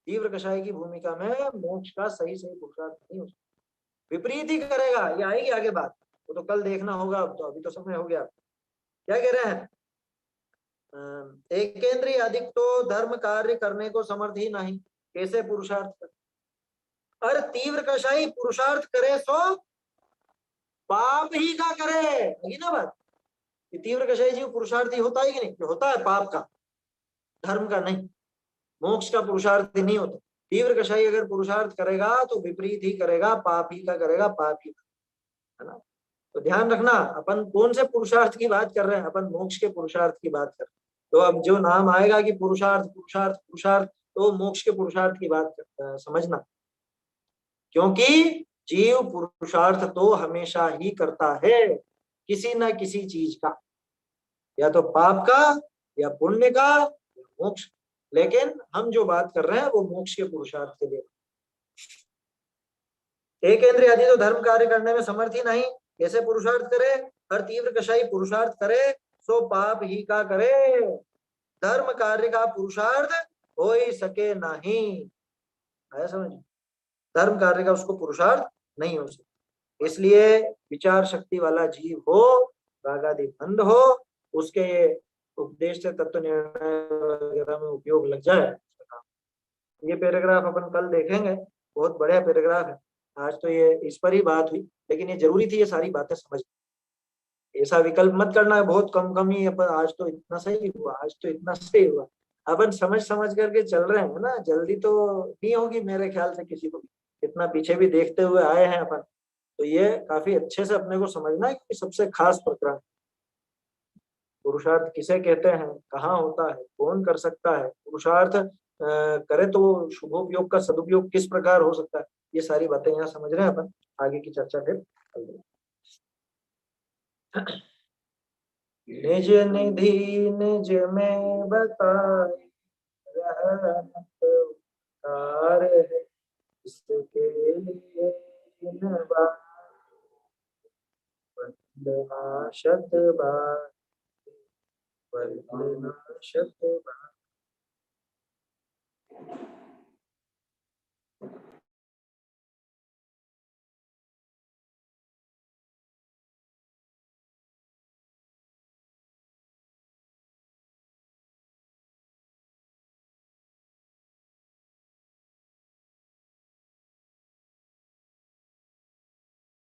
तीव्र कषाय की भूमिका में मोक्ष का सही सही पुरुषार्थ नहीं हो सकता, विपरीत ही करेगा। ये आएगी आगे बात, वो तो कल देखना होगा, अब तो अभी तो समय हो गया। क्या कह रहे हैं, एकेंद्रीय अधिक तो धर्म कार्य करने को समर्थ ही नहीं, कैसे पुरुषार्थ कर। और तीव्र कषाई पुरुषार्थ करे सो पाप ही का करे, यही ना बात। कि तीव्र कषाई जीव पुरुषार्थी होता है कि नहीं, होता है पाप का, धर्म का नहीं। मोक्ष का पुरुषार्थ नहीं होता। तीव्र कषाई अगर पुरुषार्थ करेगा तो विपरीत ही करेगा, पाप ही का करेगा, पाप ही है ना। तो ध्यान रखना, अपन कौन से पुरुषार्थ की बात कर रहे हैं, अपन मोक्ष के पुरुषार्थ की बात कर रहे हैं। तो अब जो नाम आएगा कि पुरुषार्थ पुरुषार्थ पुरुषार्थ, तो मोक्ष के पुरुषार्थ की बात करता है, समझना। क्योंकि जीव पुरुषार्थ तो हमेशा ही करता है किसी ना किसी चीज का, या तो पाप का या पुण्य का या मोक्ष। लेकिन हम जो बात कर रहे हैं वो मोक्ष के पुरुषार्थ के लिए। एक इंद्रिय आदि तो धर्म कार्य करने में समर्थ ही नहीं, कैसे पुरुषार्थ करे। हर तीव्र कषाई पुरुषार्थ करे सो पाप ही का करे, धर्म कार्य का पुरुषार्थ हो ही सके नहीं। आया समझ, धर्म कार्य का उसको पुरुषार्थ नहीं हो सकता। इसलिए विचार शक्ति वाला जीव हो, रागादि बंद हो, उसके उपदेश से तत्व निर्णय वगैरह में उपयोग लग जाए। ये पैराग्राफ अपन कल देखेंगे, बहुत बढ़िया पैराग्राफ है। आज तो ये इस पर ही बात हुई, लेकिन ये जरूरी थी ये सारी बातें समझ। ऐसा विकल्प मत करना है बहुत कम कम ही अपन आज तो इतना सही हुआ, आज तो इतना सही हुआ। अपन समझ समझ करके चल रहे हैं ना, जल्दी तो नहीं होगी मेरे ख्याल से किसी को भी। इतना पीछे भी देखते हुए आए हैं अपन, तो ये काफी अच्छे से अपने को समझना है कि सबसे खास प्रकरण पुरुषार्थ किसे कहते हैं, कहाँ होता है, कौन कर सकता है, पुरुषार्थ करे तो शुभोपयोग का सदुपयोग किस प्रकार हो सकता है, ये सारी बातें यहाँ समझ रहे हैं अपन। आगे की चर्चा फिर निज निधि निज में बताए रहमत कार है इसके लिए इन बार वंदना शत बार, वंदना शत बार।